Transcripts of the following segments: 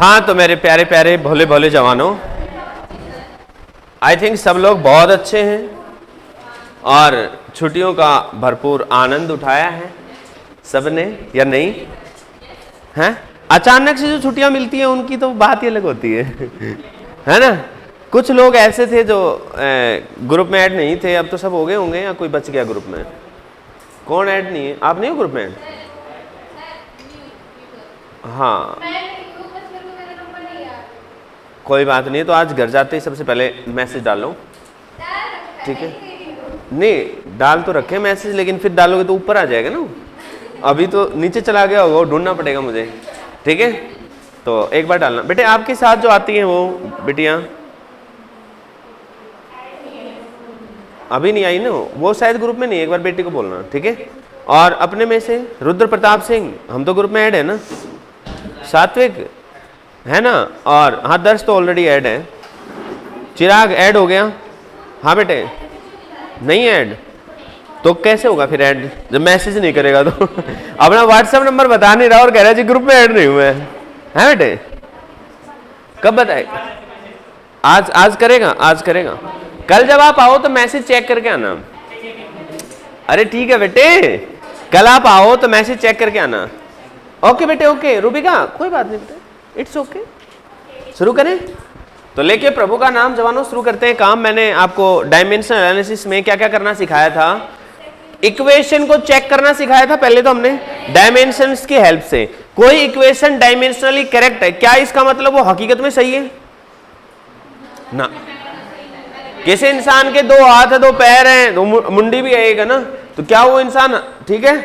हाँ, तो मेरे प्यारे प्यारे भोले भोले जवानों, आई थिंक सब लोग बहुत अच्छे हैं और छुट्टियों का भरपूर आनंद उठाया है सबने, या नहीं? हैं? अचानक से जो छुट्टियां मिलती हैं उनकी तो बात ही अलग होती है ना? कुछ लोग ऐसे थे जो ग्रुप में ऐड नहीं थे, अब तो सब हो गए होंगे, या कोई बच गया ग्रुप में? कौन ऐड नहीं है? आप नहीं हो ग्रुप में ऐड? हाँ, कोई बात नहीं, तो आज घर जाते ही सबसे पहले मैसेज डालो, ठीक है? नहीं, डाल तो रखे मैसेज, लेकिन फिर डालोगे तो ऊपर आ जाएगा ना, अभी तो नीचे चला गया होगा, ढूंढना पड़ेगा मुझे, ठीक है? तो एक बार डालना। बेटे आपके साथ जो आती हैं वो बेटियां अभी नहीं आई ना, वो शायद ग्रुप में नहीं, एक बार बेटी को बोलना, ठीक है? और अपने में से रुद्र प्रताप सिंह, हम तो ग्रुप में ऐड है ना, सात्विक है ना, और हाँ दर्श तो ऑलरेडी ऐड है, चिराग ऐड हो गया, हाँ बेटे नहीं ऐड तो कैसे होगा फिर ऐड जब मैसेज नहीं करेगा तो अपना व्हाट्सएप नंबर बता नहीं रहा और कह रहा है जी ग्रुप में ऐड नहीं हुए हैं बेटे, कब बताए? आज करेगा, आज करेगा। कल जब आप आओ तो मैसेज चेक करके आना। अरे ठीक है बेटे, कल आप आओ तो मैसेज चेक करके आना। ओके बेटे, ओके। रूबिका कोई बात नहीं बेटे, इट्स ओके। शुरू करें? तो लेके प्रभु का नाम जवानों, शुरू करते हैं काम। मैंने आपको डायमेंशनल एनालिसिस में क्या क्या करना सिखाया था? इक्वेशन को चेक करना सिखाया था पहले तो हमने डायमेंशंस की हेल्प से। कोई इक्वेशन डायमेंशनली करेक्ट है, क्या इसका मतलब वो हकीकत में सही है? ना। किसी इंसान के 2 हाथ है, 2 पैर हैं, 2 मुंडी भी है ना, तो क्या वो इंसान ठीक है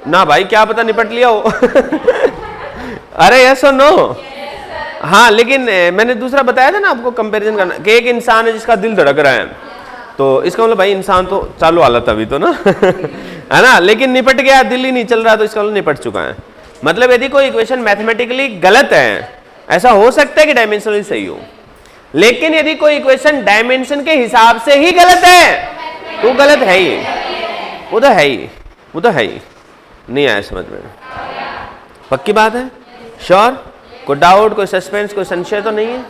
ना? भाई क्या पता निपट लिया हो अरे यस और नो? हाँ, लेकिन मैंने दूसरा बताया था ना आपको, कंपैरिजन करना कि एक इंसान है जिसका दिल धड़क रहा है, तो इसका मतलब भाई इंसान तो चालू हालत अभी तो ना है ना, लेकिन निपट गया, दिल ही नहीं चल रहा, तो इसका मतलब निपट चुका है। मतलब यदि कोई इक्वेशन मैथमेटिकली गलत है, ऐसा हो सकता है कि डायमेंशनली सही हो, लेकिन यदि कोई इक्वेशन डायमेंशन के हिसाब से ही गलत है तो गलत है ही, वो तो है ही, वो तो है ही। नहीं आया समझ में? पक्की बात है? श्योर? कोई डाउट, कोई सस्पेंस, कोई संशय तो नहीं है?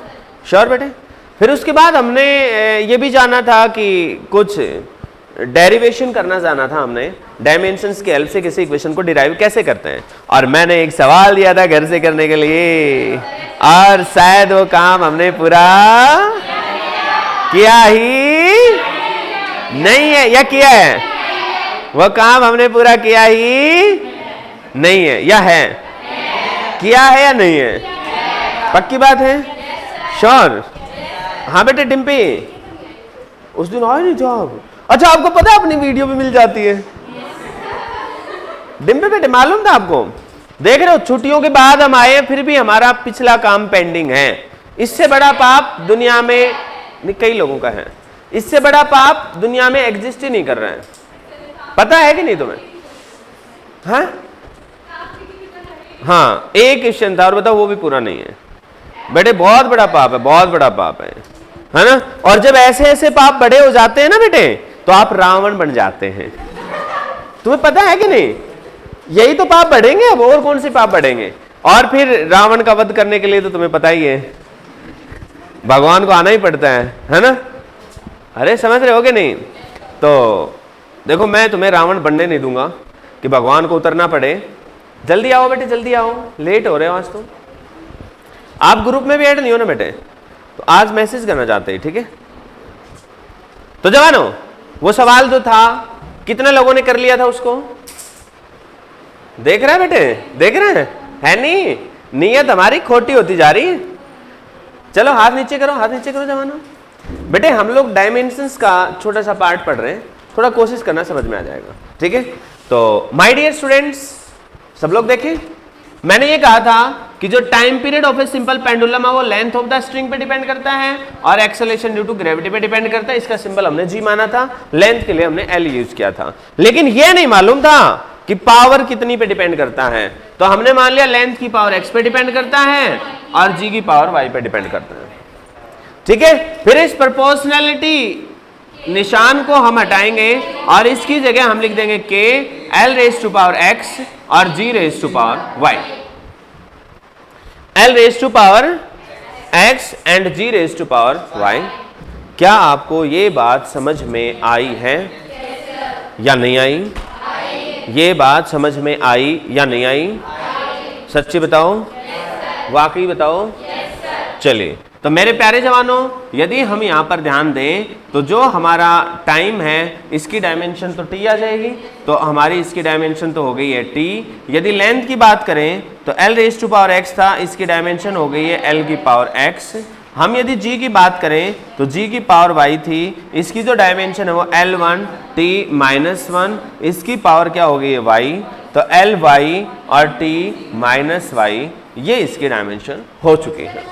श्योर बेटे? फिर उसके बाद हमने ये भी जाना था कि कुछ डेरिवेशन करना जाना था हमने, डायमेंशंस की हेल्प से किसी इक्वेशन को डिराइव कैसे करते हैं। और मैंने एक सवाल दिया था घर से करने के लिए, और शायद वो काम हमने पूरा किया ही नहीं है, या किया है? वो काम हमने पूरा किया ही नहीं है, या है? किया है या नहीं है? पक्की बात है? श्योर? हाँ बेटे डिम्पी, उस दिन आए नहीं जॉब। अच्छा आपको पता है अपनी वीडियो भी मिल जाती है डिम्पी बेटे, मालूम था आपको? देख रहे हो, छुट्टियों के बाद हम आए, फिर भी हमारा पिछला काम पेंडिंग है। इससे बड़ा पाप दुनिया में कई लोगों का है, इससे बड़ा पाप दुनिया में एग्जिस्ट ही नहीं कर रहा है। पता है कि नहीं तुम्हें? हाँ, एक क्वेश्चन था और बताओ वो भी पूरा नहीं है बेटे। बहुत बड़ा पाप है, बहुत बड़ा पाप है ना? और जब ऐसे ऐसे पाप बड़े हो जाते हैं ना बेटे, तो आप रावण बन जाते हैं। तुम्हें पता है कि नहीं? यही तो पाप बढ़ेंगे, अब और कौन से पाप बढ़ेंगे? और फिर रावण का वध करने के लिए तो तुम्हें पता ही है, भगवान को आना ही पड़ता है ना? अरे समझ रहे हो कि नहीं? तो देखो, मैं तुम्हें रावण बनने नहीं दूंगा कि भगवान को उतरना पड़े। जल्दी आओ बेटे, जल्दी आओ, लेट हो रहे हो आज तो। आप ग्रुप में भी ऐड नहीं हो ना बेटे, तो आज मैसेज करना चाहते हैं, ठीक है? तो जवानों, वो सवाल जो था कितने लोगों ने कर लिया था उसको? देख रहे हैं बेटे, देख रहे हैं? है नहीं, नीयत हमारी खोटी होती जा रही है। चलो हाथ नीचे करो, हाथ नीचे करो जवानों। बेटे हम लोग डायमेंशंस का छोटा सा पार्ट पढ़ रहे हैं, थोड़ा कोशिश करना, समझ में आ जाएगा, ठीक है? तो माय डियर स्टूडेंट्स, सब लोग देखें, मैंने ये कहा था कि जो time period of a simple pendulum है वो लेंथ ऑफ द स्ट्रिंग पे डिपेंड करता है और एक्सेलरेशन ड्यू टू ग्रेविटी पे डिपेंड करता है। इसका सिंबल हमने जी माना था, लेंथ के लिए हमने एल यूज किया था। लेकिन ये नहीं मालूम था कि पावर कितनी पे डिपेंड करता है, तो हमने मान लिया लेंथ की पावर एक्स पे डिपेंड करता है और जी की पावर वाई पे डिपेंड करता है, ठीक है? फिर इस प्रोपोर्शनैलिटी निशान को हम हटाएंगे और इसकी जगह हम लिख देंगे के L raise to power x और G raise to power y. L raise to power x and G raise to power y। क्या आपको ये बात समझ में आई है या नहीं आई? ये बात समझ में आई या नहीं आई? सच्ची बताओ, वाकई बताओ। चलिए, तो मेरे प्यारे जवानों, यदि हम यहाँ पर ध्यान दें तो जो हमारा टाइम है इसकी डायमेंशन तो t आ जाएगी, तो हमारी इसकी डायमेंशन तो हो गई है t। यदि लेंथ की बात करें तो L raise to power x था, इसकी डायमेंशन हो गई है L की पावर x। हम यदि g की बात करें तो g की पावर y थी, इसकी जो डायमेंशन है वो L1 t माइनस 1, इसकी पावर क्या हो गई है y, तो Ly और t माइनस y, ये इसकी डायमेंशन हो चुकी है।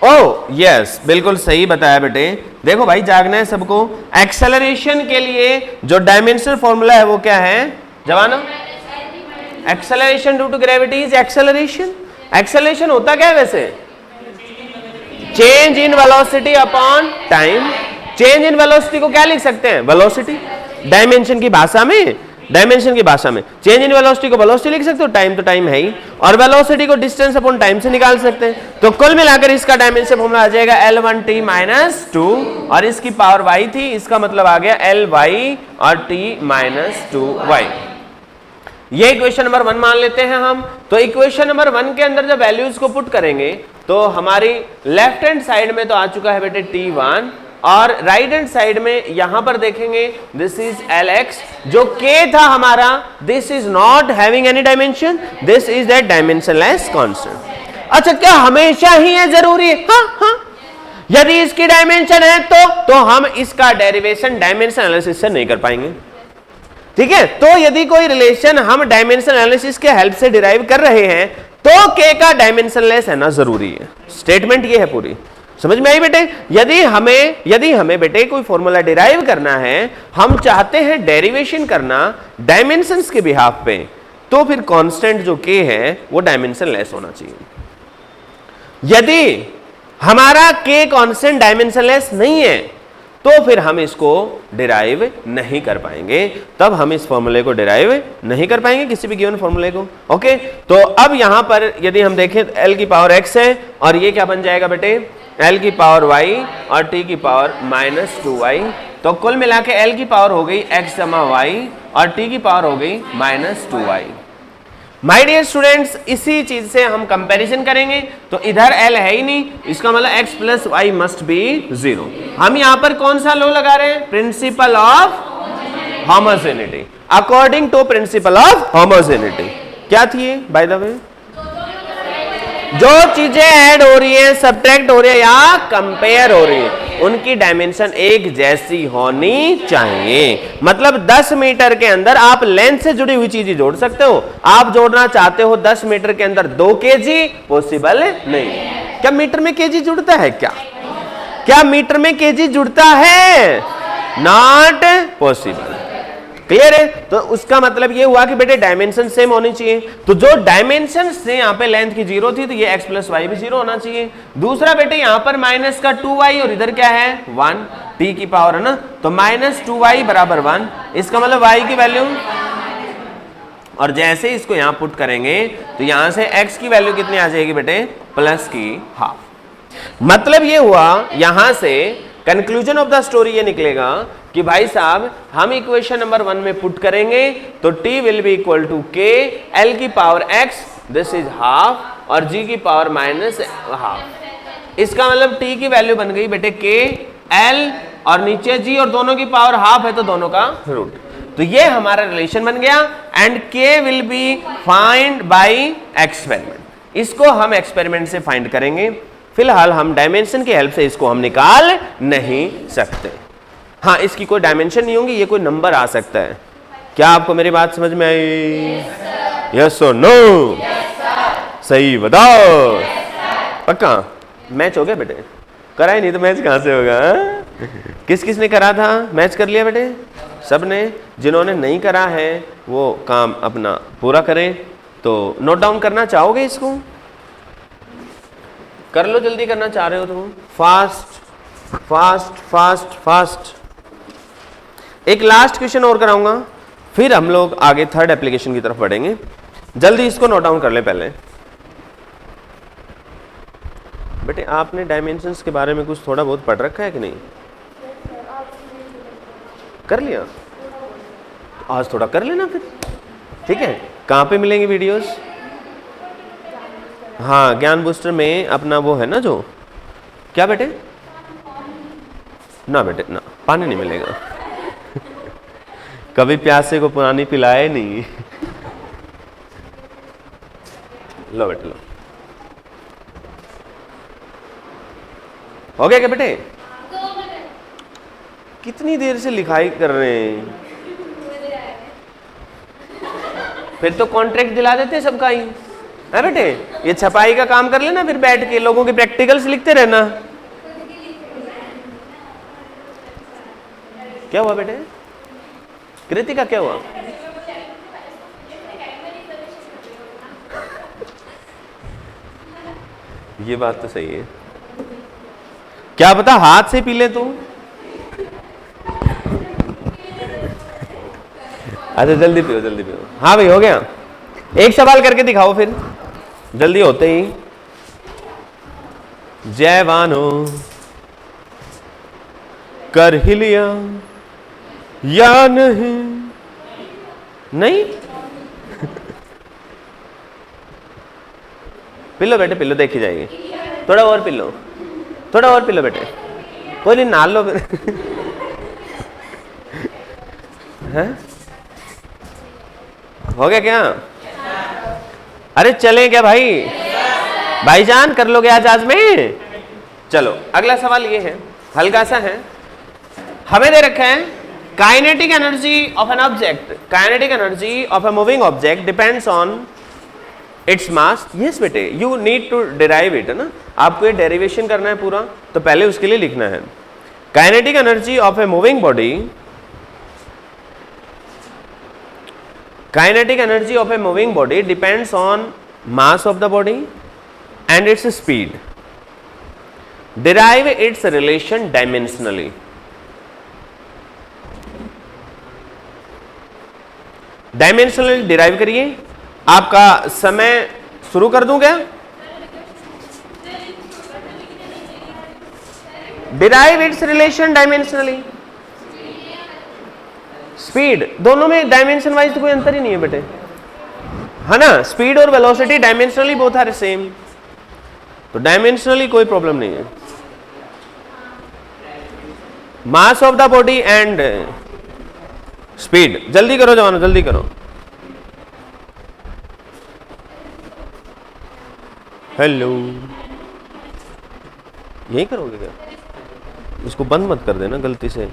ओह यस, बिल्कुल सही बताया बेटे। देखो भाई, जागना है सबको। एक्सेलरेशन के लिए जो डायमेंशनल फॉर्मूला है वो क्या है जवानों? Acceleration due to gravity is acceleration. Acceleration होता क्या है वैसे? Change in velocity upon time. Change in velocity को क्या लिख सकते हैं? वेलोसिटी। डायमेंशन की भाषा में, डायमेंशन की भाषा में चेंज इन वेलोसिटी को वेलोसिटी लिख सकते हो, टाइम तो टाइम है ही, और वेलोसिटी को डिस्टेंस अपॉन टाइम से निकाल सकते हैं। तो कुल मिलाकर इसका डायमेंशन फॉर्मूला आ जाएगा L1t माइनस 2, और इसकी पावर y थी, इसका मतलब आ गया Ly और t माइनस 2y। ये इक्वेशन नंबर 1 मान लेते हैं हम। तो इक्वेशन नंबर 1 के अंदर जब वैल्यूज को पुट करेंगे तो हमारी लेफ्ट हैंड साइड में तो आ चुका है बेटे t1, और राइट हैंड साइड में यहां पर देखेंगे दिस इज Lx, जो k था हमारा, this is not having any dimension, this is that dimensionless constant. अच्छा, क्या हमेशा ही है जरूरी? हाँ, यदि इसकी डायमेंशन है तो हम इसका डेरिवेशन डायमेंशन एनालिसिस से नहीं कर पाएंगे। ठीक है, तो यदि कोई रिलेशन हम डायमेंशन एनालिसिस के हेल्प से डिराइव कर रहे हैं तो k का डायमेंशनलेस है ना जरूरी है। स्टेटमेंट ये है पूरी, समझ में आई बेटे? यदि हमें बेटे कोई फॉर्मूला डिराइव करना है, हम चाहते हैं डेरिवेशन करना डायमेंशंस के बिहाफ पे, तो फिर कांस्टेंट जो k है वो डायमेंशनलेस होना चाहिए। यदि हमारा k कांस्टेंट डायमेंशनलेस नहीं है तो फिर हम इसको डिराइव नहीं कर पाएंगे, तब हम इस फॉर्मूले को डिराइव नहीं कर पाएंगे, किसी भी गिवन फॉर्मूले को। ओके, तो अब यहां पर यदि हम देखें L की पावर x है, और ये क्या बन जाएगा बेटे? L की पावर y और t की पावर माइनस 2y। तो कुल मिला के L की पावर हो गई x जमा y और t की पावर हो गई minus 2y। My dear students, इसी चीज से हम कंपैरिजन करेंगे, तो इधर L है ही नहीं, इसका मतलब x plus y must be 0। हम यहां पर कौन सा लॉ लगा रहे हैं? Principle of homogeneity. According to principle of homogeneity क्या थी बाय द वे? जो चीजें ऐड हो रही है, सब्ट्रैक्ट हो रही है या कंपेयर हो रही है, उनकी डायमेंशन एक जैसी होनी चाहिए। मतलब 10 मीटर के अंदर आप लेंथ से जुड़ी हुई चीजें जोड़ सकते हो। आप जोड़ना चाहते हो 10 मीटर के अंदर 2 kg, पॉसिबल नहीं। क्या मीटर में kg जुड़ता है? क्या मीटर में kg जुड़ता है? Not possible. क्लियर है? तो उसका मतलब ये हुआ कि बेटे डायमेंशन सेम होनी चाहिए। तो जो डायमेंशन से यहाँ पे लेंथ की 0 थी, तो ये x प्लस वाई भी 0 होना चाहिए। दूसरा बेटे यहाँ पर माइनस का 2y और इधर क्या है 1, t की पावर है ना, तो माइनस 2y बराबर 1, इसका मतलब y की वैल्यू, और जैसे इसको यहाँ पुट करेंगे तो यहाँ से x की वैल्यू कितनी आ जाएगी बेटे? प्लस की हाफ। मतलब ये हुआ, यहां से कंक्लूजन ऑफ द स्टोरी ये निकलेगा कि भाई साहब हम इक्वेशन नंबर 1 में पुट करेंगे तो t will be equal to k, L की power x, this is half, और g की पावर माइनस हाफ। इसका मतलब t की वैल्यू बन गई बेटे k, L और नीचे g, और दोनों की पावर हाफ है तो दोनों का रूट। तो ये हमारा रिलेशन बन गया, and k will be find by experiment. इसको हम एक्सपेरिमेंट से फाइंड करेंगे। फिलहाल हम डायमेंशन की हेल्प से इसको हम निकाल नहीं सकते। हाँ, इसकी कोई डायमेंशन नहीं होंगी, ये कोई नंबर आ सकता है। क्या आपको मेरी बात समझ में आई? यस और नो? सही बताओ। पक्का मैच हो गया बेटे? करा ही नहीं तो मैच कहां से होगा? किस किस ने करा था? मैच कर लिया बेटे सब ने। जिन्होंने नहीं करा है वो काम अपना पूरा करें। तो नोट डाउन करना चाहोगे? इसको कर लो, जल्दी करना चाह रहे हो तो फास्ट फास्ट फास्ट फास्ट। एक लास्ट क्वेश्चन और कराऊंगा, फिर हम लोग आगे थर्ड एप्लीकेशन की तरफ बढ़ेंगे। जल्दी इसको नोट डाउन कर ले पहले। बेटे आपने डायमेंशंस के बारे में कुछ थोड़ा बहुत पढ़ रखा है कि नहीं? कर लिया? आज थोड़ा कर लेना फिर, ठीक है। कहाँ पे मिलेंगे वीडियोस? हाँ, ज्ञान बूस्टर में अपना वो है ना, जो क्या बेटे? ना बेटे ना, पानी नहीं मिलेगा। कभी प्यासे को पानी पिलाए नहीं। लो बेटे लो। हो गया क्या बेटे? कितनी देर से लिखाई कर रहे हैं? फिर तो कॉन्ट्रैक्ट दिला देते सबका ही है बेटे। ये छपाई का काम कर लेना, फिर बैठ के लोगों के प्रैक्टिकल्स लिखते रहना। क्या हुआ बेटे? कृतिका क्या हुआ? ये बात तो सही है, क्या पता हाथ से पी ले तू। अच्छा जल्दी पियो जल्दी पियो। हाँ भाई हो गया। एक सवाल करके दिखाओ फिर जल्दी होते ही। जयवानो कर ही लिया या नहीं? नहीं? पिलो बेटे पिलो, देखी जाएगी। थोड़ा और पिलो, थोड़ा और पिलो बेटे, कोई नहीं नाल लो फिर। हैं? हो गया क्या? अरे चलें क्या भाई? भाईजान कर लोगे आज में? चलो अगला सवाल ये है, हल्का सा है। हमें दे रखा है kinetic energy of an object, kinetic energy of a moving object depends on its mass. Yes बेटे, you need to derive it, है ना। आपको ये डेरिवेशन करना है पूरा, तो पहले उसके लिए लिखना है kinetic energy of a moving body, kinetic energy of a moving body depends on mass of the body and its speed. Derive its relation dimensionally. Dimensionally derive करिए। आपका समय शुरू कर दूं क्या? Derive its relation dimensionally. Speed, दोनों में dimension wise तो कोई अंतर ही नहीं है बेटे, है ना। स्पीड और velocity dimensionally both are same, तो डायमेंशनली कोई प्रॉब्लम नहीं है। Mass of the body and speed. जल्दी करो जवानों जल्दी करो। हेलो, यही करोगे क्या? इसको बंद मत कर देना गलती से।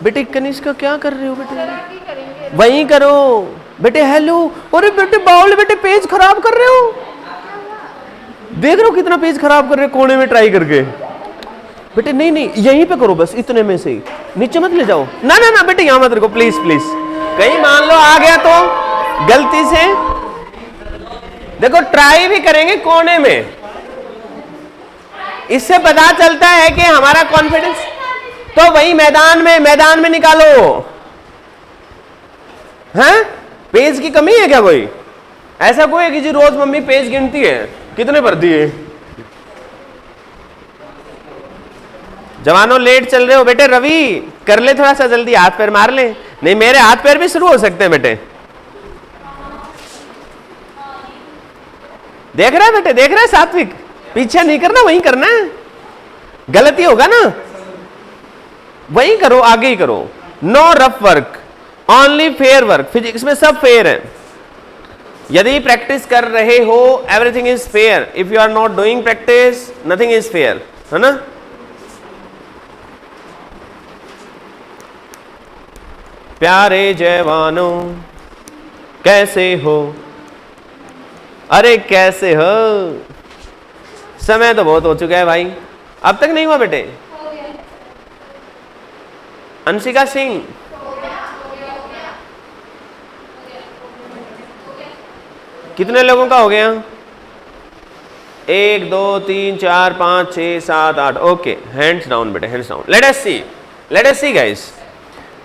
बेटे कनिष्का क्या कर रहे हो बेटे? वहीं करो बेटे। हेलो, अरे बेटे बाउल बेटे पेज खराब कर रहे हो, देख रहे हो कितना पेज खराब कर रहे हो कोने में ट्राई करके। बेटे नहीं नहीं यहीं पे करो बस, इतने में से ही, नीचे मत ले जाओ। ना ना ना बेटे यहाँ मत रखो प्लीज प्लीज, कहीं मान लो आ गया तो गलती से। देखो ट्राई भी करेंगे कोने में, इससे पता चलता है कि हमारा कॉन्फिडेंस। तो वही मैदान में निकालो। हैं? पेज की कमी है क्या कोई? ऐसा कोई है कि जी रोज मम्मी पेज गिनती है कितने भर दिए? जवानों लेट चल रहे हो बेटे। रवि कर ले थोड़ा सा जल्दी, हाथ पैर मार ले। नहीं मेरे हाथ पैर भी शुरू हो सकते हैं बेटे। देख रहा है बेटे, देख रहा है सात्विक? पीछे नहीं करना, वहीं करना है। गलती होगा ना, वहीं करो, आगे ही करो। No rough work, only fair work. Physics में सब फेयर है। यदि प्रैक्टिस कर रहे हो everything is fair, if you are not doing practice nothing is fair, है ना। प्यारे जवानों कैसे हो? अरे कैसे हो? समय तो बहुत हो चुका है भाई, अब तक नहीं हुआ बेटे। अंशिका सिंह, कितने लोगों का हो गया? 1 2 3 4 5 6 7 8 ओके, हैंड्स डाउन बेटे, hands down. Late us see guys.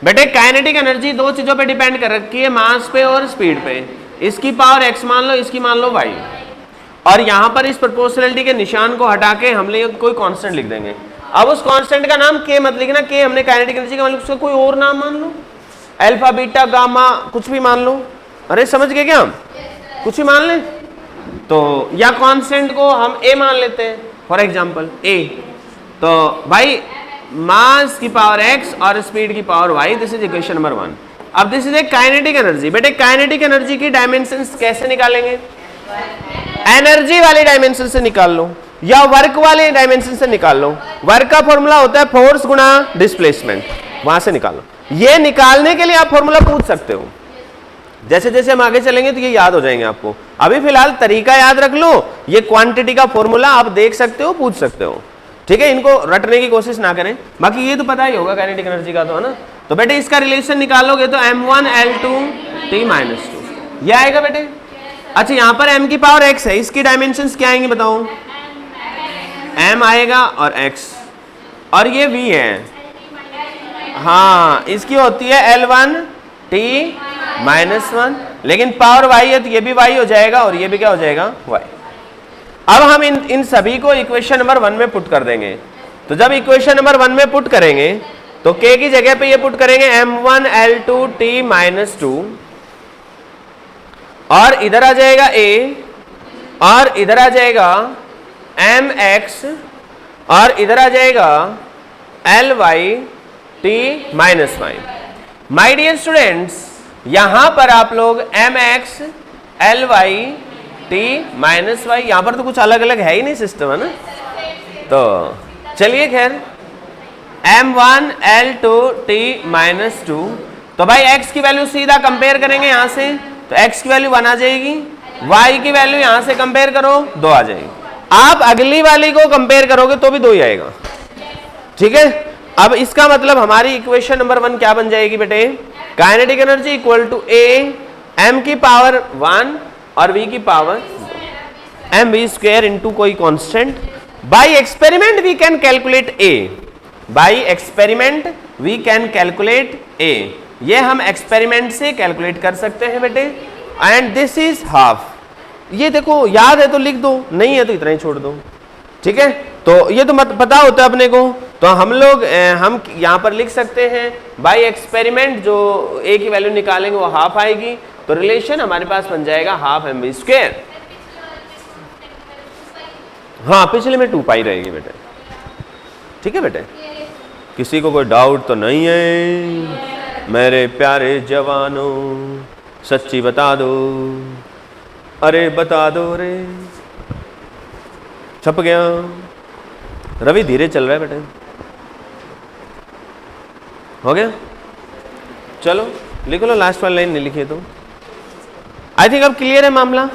बेटे काइनेटिक एनर्जी दो चीजों पे डिपेंड कर रखी है, मास पे और स्पीड पे। इसकी पावर x मान लो, इसकी मान लो y, और यहां पर इस प्रोपोर्शनलिटी के निशान को हटा के हम लोग कोई कांस्टेंट लिख देंगे। अब उस कांस्टेंट का नाम k मत लिखना, k हमने काइनेटिक एनर्जी का मतलब उसका कोई और नाम मान लो, अल्फा बीटा गामा कुछ भी मान लो। अरे समझ गए क्या? कुछ भी मान लें तो, या कांस्टेंट को हम a मान लेते हैं, फॉर एग्जांपल a। तो भाई मास की पावर x और स्पीड की power y, this is equation number 1। अब this is a kinetic energy. बेटे काइनेटिक एनर्जी की डायमेंशंस कैसे निकालेंगे? एनर्जी वाले डायमेंशन से निकाल लो या वर्क वाले डायमेंशन से निकाल लो। वर्क का फॉर्मूला होता है फोर्स गुणा डिस्प्लेसमेंट, वहां से निकाल लो। ये निकालने के लिए आप फॉर्मूला पूछ सकते हो, जैसे जैसे हम आगे चलेंगे तो ये याद हो जाएंगे आपको। अभी फिलहाल तरीका याद रख लो, ये क्वांटिटी का फॉर्मूला आप देख सकते हो, पूछ सकते हो, ठीक है। इनको रटने की कोशिश ना करें, बाकी ये तो पता ही होगा काइनेटिक एनर्जी का, तो है ना। तो बेटे इसका रिलेशन निकालोगे तो m1L2T-2 ये आएगा बेटे। अच्छा यहाँ पर m की पावर x है, इसकी डायमेंशंस क्या आएंगी बताओ? m आएगा और x, और ये v है, हाँ इसकी होती है L1T-1, लेकिन पावर y है तो ये भी y हो जाएगा और ये भी क्या हो जाएगा? y। अब हम इन सभी को इक्वेशन नंबर 1 में पुट कर देंगे। तो जब इक्वेशन नंबर 1 में पुट करेंगे तो k की जगह पे ये पुट करेंगे m1L2T-2, और इधर आ जाएगा a, और इधर आ जाएगा mx, और इधर आ जाएगा Ly-T-y। माय डियर स्टूडेंट्स, यहां पर आप लोग mx, Ly-T-y, यहां पर तो कुछ अलग अलग है ही नहीं सिस्टम, है ना। तो चलिए खैर, m1L2T-2, तो भाई x की वैल्यू सीधा कंपेयर करेंगे यहां से, तो x की वैल्यू 1 आ जाएगी, y की वैल्यू यहां से कंपेयर करो 2 आ जाएगी। आप अगली वाली को कंपेयर करोगे तो भी 2 ही आएगा, ठीक है। अब इसका मतलब हमारी इक्वेशन नंबर 1 क्या बन जाएगी बेटे? Kinetic energy equal to a m की पावर 1 और v की पावर mv स्क्वायर इंटू कोई constant. By experiment we can calculate a, by experiment we can calculate a, ये हम एक्सपेरिमेंट से कैलकुलेट कर सकते हैं बेटे। And this is half. ये देखो याद है तो लिख दो, नहीं है तो इतना ही छोड़ दो, ठीक है। तो ये तो मत पता होता है अपने को, तो हम लोग हम यहाँ पर लिख सकते हैं बाय एक्सपेरिमेंट जो a की वैल्यू निकालेंगे वो हाफ आएगी, तो रिलेशन हमारे पास बन जाएगा हाफ mv स्क्वायर। हाँ पिछले में 2 पाई रहेगी बेटे, ठीक है बेटे। किसी को कोई डाउट तो नहीं है? मेरे प्यारे जवानों सच्ची बता दो, अरे बता दो रे। छप गया। रवि धीरे चल रहा है बेटे, हो गया? चलो लिख लो, लास्ट वाली लाइन नहीं लिखी तो। आई थिंक अब क्लियर है मामला।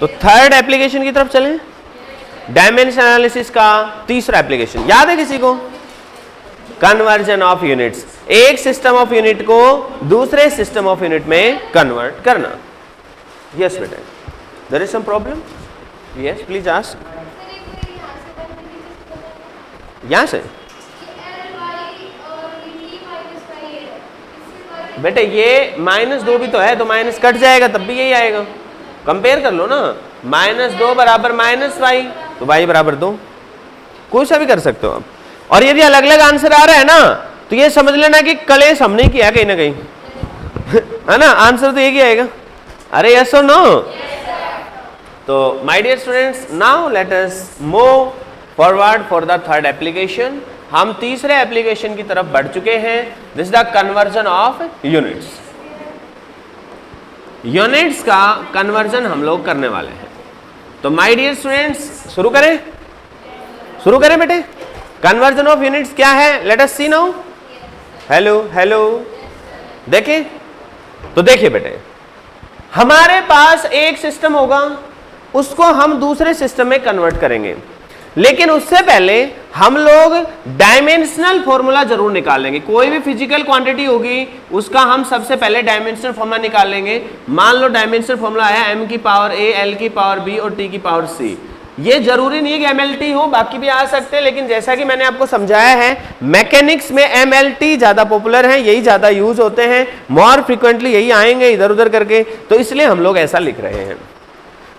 तो थर्ड एप्लीकेशन की तरफ चलें, डायमेंशन एनालिसिस का तीसरा एप्लीकेशन याद है किसी को? कन्वर्जन ऑफ यूनिट्स, एक सिस्टम ऑफ यूनिट को दूसरे सिस्टम ऑफ यूनिट में कन्वर्ट करना। यस बेटे, there is some problem? Yes please ask. यहां से बेटे ये -2 भी तो है, तो माइनस कट जाएगा तब भी यही आएगा। कंपेयर कर लो ना, -2 बराबर -y, तो y बराबर 2, कोई सा भी कर सकते हो आप। और यदि अलग अलग आंसर आ रहा है ना तो ये समझ लेना कि कलेश हमने किया कहीं ना कहीं है ना, आंसर तो एक ही आएगा। अरे यस और नो? तो my dear students, now let us move forward for the third application. हम तीसरे एप्लीकेशन की तरफ बढ़ चुके हैं। This is the conversion of units. Units का कन्वर्जन हम लोग करने वाले हैं। तो माय डियर स्टूडेंट्स शुरू करें? शुरू करें बेटे। कन्वर्जन ऑफ यूनिट्स क्या है? लेट अस सी नाउ। हेलो हेलो, देखिए तो देखिए बेटे, हमारे पास एक सिस्टम होगा, उसको हम दूसरे सिस्टम में कन्वर्ट करेंगे, लेकिन उससे पहले हम लोग डायमेंशनल फॉर्मूला जरूर निकालेंगे। कोई भी फिजिकल क्वांटिटी होगी उसका हम सबसे पहले डायमेंशनल फॉर्मूला निकालेंगे। मान लो डायमेंशनल फॉर्मूला है m की पावर a, l की पावर b और t की पावर c। ये जरूरी नहीं है कि MLT हो, बाकी भी आ सकते हैं, लेकिन जैसा कि मैंने आपको समझाया है मैकेनिक्स में MLT ज्यादा पॉपुलर है, यही ज्यादा यूज होते हैं, मोर फ्रिक्वेंटली यही आएंगे इधर उधर करके, तो इसलिए हम लोग ऐसा लिख रहे हैं।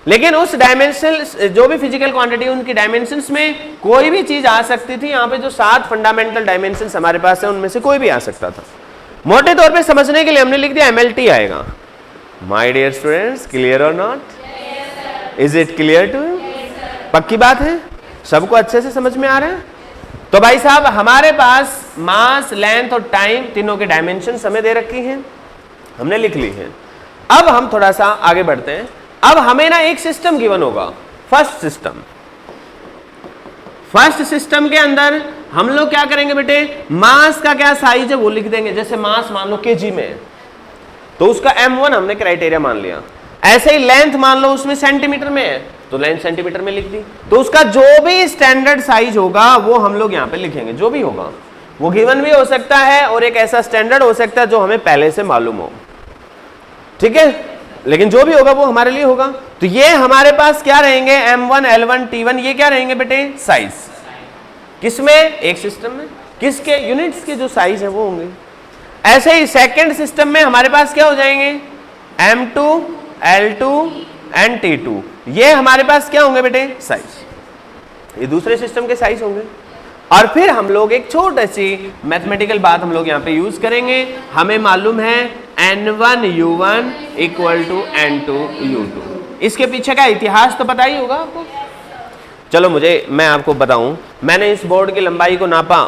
लेकिन उस डायमेंशन जो भी फिजिकल क्वांटिटी उनकी डायमेंशंस में कोई भी चीज आ सकती थी। यहाँ पे जो 7 फंडामेंटल डायमेंशंस हमारे पास है उनमें से कोई भी आ सकता था। मोटे तौर पे समझने के लिए हमने लिख दिया MLT आएगा। माय डियर स्टूडेंट्स, क्लियर और not? Is it clear to you? पक्की बात है, सबको अच्छे से समझ में आ रहा है? तो भाई साहब हमारे पास मास, लेंथ और टाइम तीनों के डायमेंशन हमें दे रखी हैं, हमने लिख ली है। अब हम थोड़ा सा आगे बढ़ते हैं। अब हमें ना एक सिस्टम गिवन होगा, फर्स्ट सिस्टम। फर्स्ट सिस्टम के अंदर हम लोग क्या करेंगे बेटे, मास का क्या साइज है वो लिख देंगे। जैसे मास मान लो केजी में है तो उसका m1 हमने क्राइटेरिया मान लिया। ऐसे ही लेंथ मान लो उसमें सेंटीमीटर में है तो लेंथ सेंटीमीटर में लिख दी। तो उसका जो भी स्टैंडर्ड साइज होगा वो हम लोग यहाँ पे लिखेंगे। जो भी होगा वो गिवन भी हो सकता है और एक ऐसा स्टैंडर्ड हो सकता है जो हमें पहले से मालूम हो, ठीक है, लेकिन जो भी होगा वो हमारे लिए होगा। तो ये हमारे पास क्या रहेंगे, m1, l1, t1, ये क्या रहेंगे बेटे, साइज। किसमें, एक सिस्टम में, किसके, यूनिट्स के जो साइज है वो होंगे। ऐसे ही सेकंड सिस्टम में हमारे पास क्या हो जाएंगे, m2, l2 एंड t2, ये हमारे पास क्या होंगे बेटे, साइज। ये दूसरे सिस्टम के साइज होंगे। और फिर हम लोग एक छोटी सी मैथमेटिकल बात हम लोग यहाँ पे यूज करेंगे। हमें मालूम है n1u1 इक्वल टू n2u2। इसके पीछे का इतिहास तो पता ही होगा आपको। चलो मैं आपको बताऊं, मैंने इस बोर्ड की लंबाई को नापा।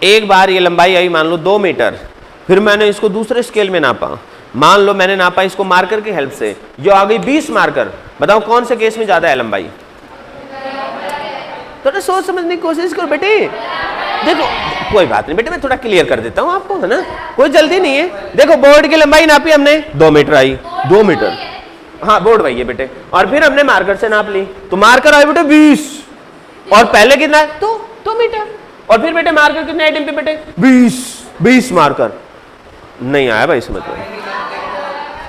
एक बार ये लंबाई आई मान लो 2 मीटर, फिर मैंने इसको दूसरे स्केल में नापा। मान लो मैंने नापा इसको मार्कर की हेल्प से, जो आ गई 20 मार्कर। बताओ कौन से केस में ज्यादा है लंबाई? थोड़ा सोच समझने की कोशिश करो बेटे। देखो कोई बात नहीं बेटे, मैं थोड़ा क्लियर कर देता हूँ आपको, है ना, कोई जल्दी नहीं है। देखो बोर्ड की लंबाई नापी हमने, 2 मीटर आई, 2 मीटर, हाँ बोर्ड वही है बेटे। और फिर हमने मार्कर से नाप ली तो मार्कर आए बेटे 20, और पहले कितना है, 2 मीटर। और फिर बेटे मार्कर कितने आइटम पे बेटे, 20 मार्कर। नहीं आया भाई समझ में,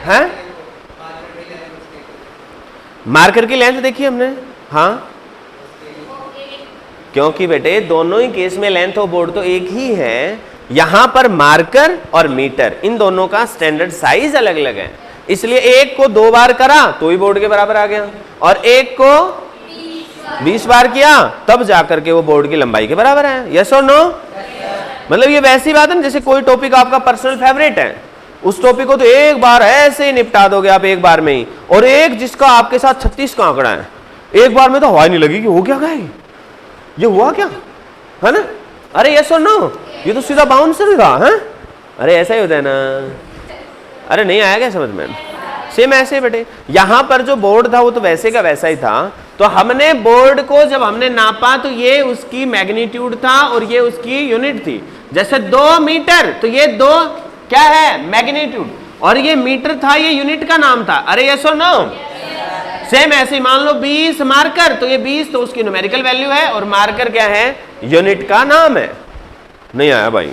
है मार्कर की लेंथ देखी हमने, हाँ, क्योंकि बेटे दोनों ही केस में लेंथ ऑफ बोर्ड तो एक ही है। यहां पर मार्कर और मीटर इन दोनों का स्टैंडर्ड साइज अलग अलग है, इसलिए एक को 2 बार करा तो ही बोर्ड के बराबर आ गया, और एक को 20 बार किया तब जाकर के वो बोर्ड की लंबाई के बराबर है। यस और नो? मतलब ये वैसी बात है ना, जैसे कोई टॉपिक आपका पर्सनल फेवरेट है, उस टॉपिक को तो एक बार ऐसे ही निपटा दोगे आप एक बार में ही, और एक जिसका आपके साथ 36 का आंकड़ा है, एक बार में तो हवा नहीं लगेगी, हो क्या गए, ये हुआ क्या, है ना? अरे यस और नो? ये तो सीधा बाउंसर था, है? अरे ऐसा ही होता है ना। अरे नहीं आया क्या समझ में? सेम ऐसे बेटे, यहां पर जो बोर्ड था वो तो वैसे का वैसा ही था। तो हमने बोर्ड को जब हमने नापा तो ये उसकी मैग्नीट्यूड था और ये उसकी यूनिट थी। जैसे 2 मीटर तो ये 2 क्या है, मैग्नीट्यूड, और ये मीटर था, ये यूनिट का नाम था। अरे यस और नो? सेम ऐसे मान लो 20 मार्कर, तो ये 20 तो उसकी न्यूमेरिकल वैल्यू है और मार्कर क्या है, यूनिट का नाम है। नहीं आया भाई?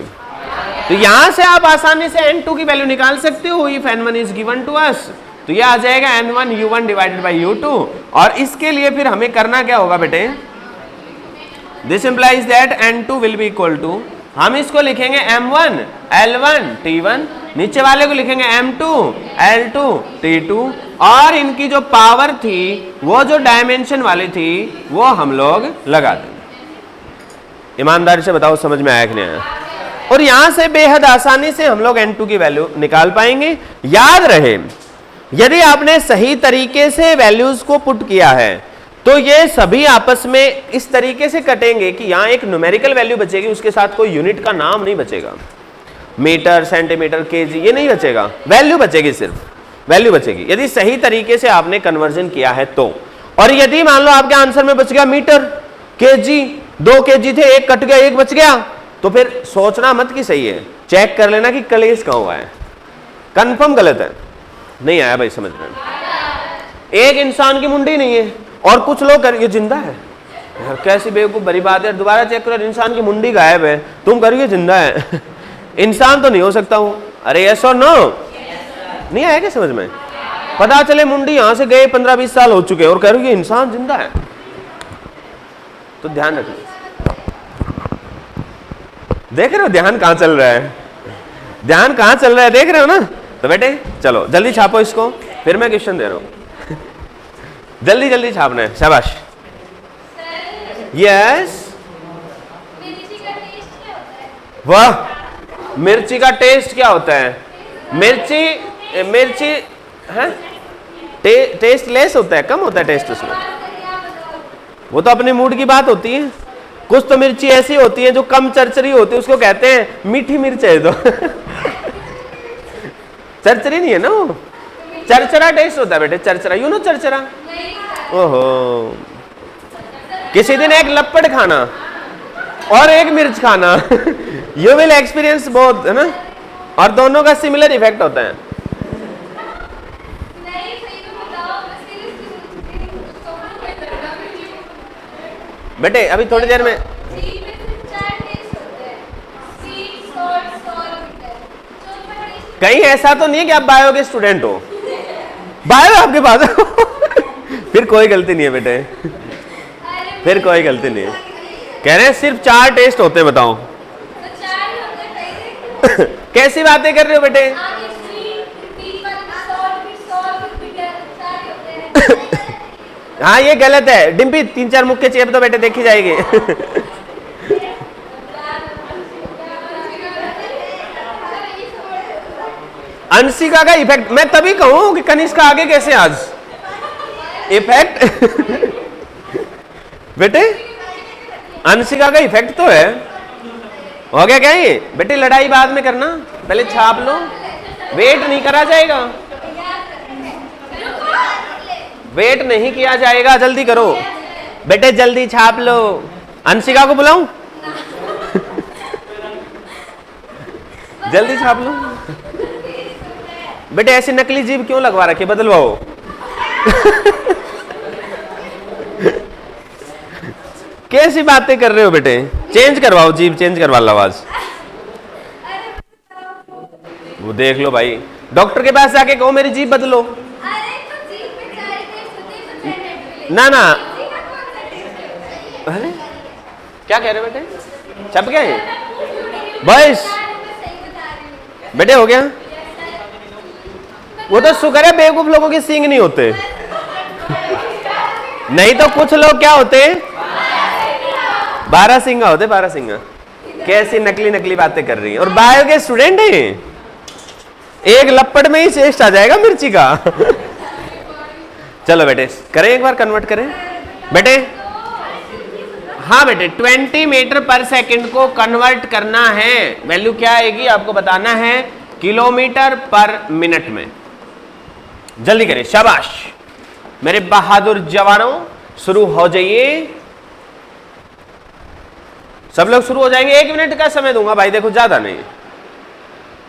तो यहां से आप आसानी से n2 की वैल्यू निकाल सकते हो। If n1 is given to us, तो ये आ जाएगा n1u1 डिवाइडेड बाई u2। और इसके लिए फिर हमें करना क्या होगा बेटे, this implies that n2 will be equal to, हम इसको लिखेंगे m1 l1 t1, नीचे वाले को लिखेंगे m2 l2 t2, और इनकी जो पावर थी वो जो डायमेंशन वाली थी वो हम लोग लगा देंगे। ईमानदारी से बताओ समझ में आया कि नहीं आया? और यहां से बेहद आसानी से हम लोग n2 की वैल्यू निकाल पाएंगे। याद रहे, यदि आपने सही तरीके से वैल्यूज को पुट किया है तो ये सभी आपस में इस तरीके से कटेंगे कि यहां एक न्यूमेरिकल वैल्यू बचेगी, उसके साथ कोई यूनिट का नाम नहीं बचेगा, मीटर, सेंटीमीटर, केजी, ये नहीं बचेगा, वैल्यू बचेगी, सिर्फ वैल्यू बचेगी यदि सही तरीके से आपने कन्वर्जन किया है तो। और यदि मान लो आपके आंसर में बच गया मीटर, केजी, 2 केजी थे, एक कट गया, एक बच गया, तो फिर सोचना मत कि सही है, चेक कर लेना कि कलेश कहां हुआ है, कंफर्म गलत है। नहीं आया भाई समझ में? एक इंसान की मुंडी नहीं है और कुछ लोग कर, ये जिंदा है, यार कैसी बेवकूफ बड़ी बात है, दोबारा चेक करो, इंसान की मुंडी गायब है, तुम करिए जिंदा है। इंसान तो नहीं हो सकता हूं। अरे यस और नो? नहीं आया क्या समझ में? पता चले मुंडी यहां से गए 15-20 साल हो चुके और कह रहे इंसान जिंदा है, तो ध्यान रखना। देख रहे हो ध्यान कहाँ चल रहा है, ध्यान कहाँ चल रहा है, देख रहे हो ना। तो बेटे चलो जल्दी छापो इसको, फिर मैं क्वेश्चन दे रहा हूं। जल्दी जल्दी छापना है, शाबाश। यस, वाह, मिर्ची का टेस्ट क्या होता है? मिर्ची है टेस्ट लेस होता है, कम होता है टेस्ट उसमें। वो तो अपने मूड की बात होती है। कुछ तो मिर्ची ऐसी होती है जो कम चरचरी होती है, उसको कहते हैं मीठी मिर्च है। तो चरचरी नहीं है ना वो, चरचरा टेस्ट होता है बेटे, चरचरा। You know चरचरा? ओहो, किसी दिन एक लपड़ खाना और एक मिर्च खाना, यू विल एक्सपीरियंस बोथ, है ना। और दोनों का सिमिलर इफेक्ट होता है। बेटे अभी थोड़ी देर में कहीं ऐसा तो नहीं है कि आप बायो के स्टूडेंट हो, बायो आपके पास फिर कोई गलती नहीं है बेटे, फिर कोई गलती नहीं है। कह रहे हैं सिर्फ 4 टेस्ट होते हैं, बताओ। कैसी बातें कर रहे हो बेटे? हाँ ये गलत है डिम्पी, 3-4 मुख्य चेप तो बेटे देखी जाएगी। अंशिका का इफेक्ट, मैं तभी कहूं कि कनिष्का आगे कैसे आज इफेक्ट। बेटे अंशिका का इफेक्ट तो है, हो गया क्या ये? बेटे लड़ाई बाद में करना, पहले छाप लो, वेट नहीं करा जाएगा, वेट नहीं किया जाएगा, जल्दी करो बेटे, जल्दी छाप लो। अंशिका को बुलाऊं? जल्दी छाप लो बेटे। ऐसी नकली जीभ क्यों लगवा रखी, बदलवाओ। कैसी बातें कर रहे हो बेटे, चेंज करवाओ जीभ, चेंज करवा लो आवाज। वो देख लो भाई, डॉक्टर के पास जाके कहो मेरी जीभ बदलो। ना ना, अरे क्या कह रहे हो बेटे, छप गया है बॉयस? बेटे हो गया, वो तो शुक्र है बेवकूफ लोगों के सींग नहीं होते, नहीं तो कुछ लोग क्या होते, 12 सिंगा होते, 12 सिंगा। कैसी नकली नकली बातें कर रही है, और बायो के स्टूडेंट हैं, एक लपड़ में ही टेस्ट आ जाएगा मिर्ची का। चलो बेटे करें, एक बार कन्वर्ट करें बेटे। हाँ बेटे 20 मीटर पर सेकंड को कन्वर्ट करना है, वैल्यू क्या आएगी आपको बताना है, किलोमीटर पर मिनट में। जल्दी करें, शाबाश मेरे बहादुर जवानों, शुरू हो जाइए। सब लोग शुरू हो जाएंगे। 1 मिनट का समय दूंगा भाई, देखो ज्यादा नहीं,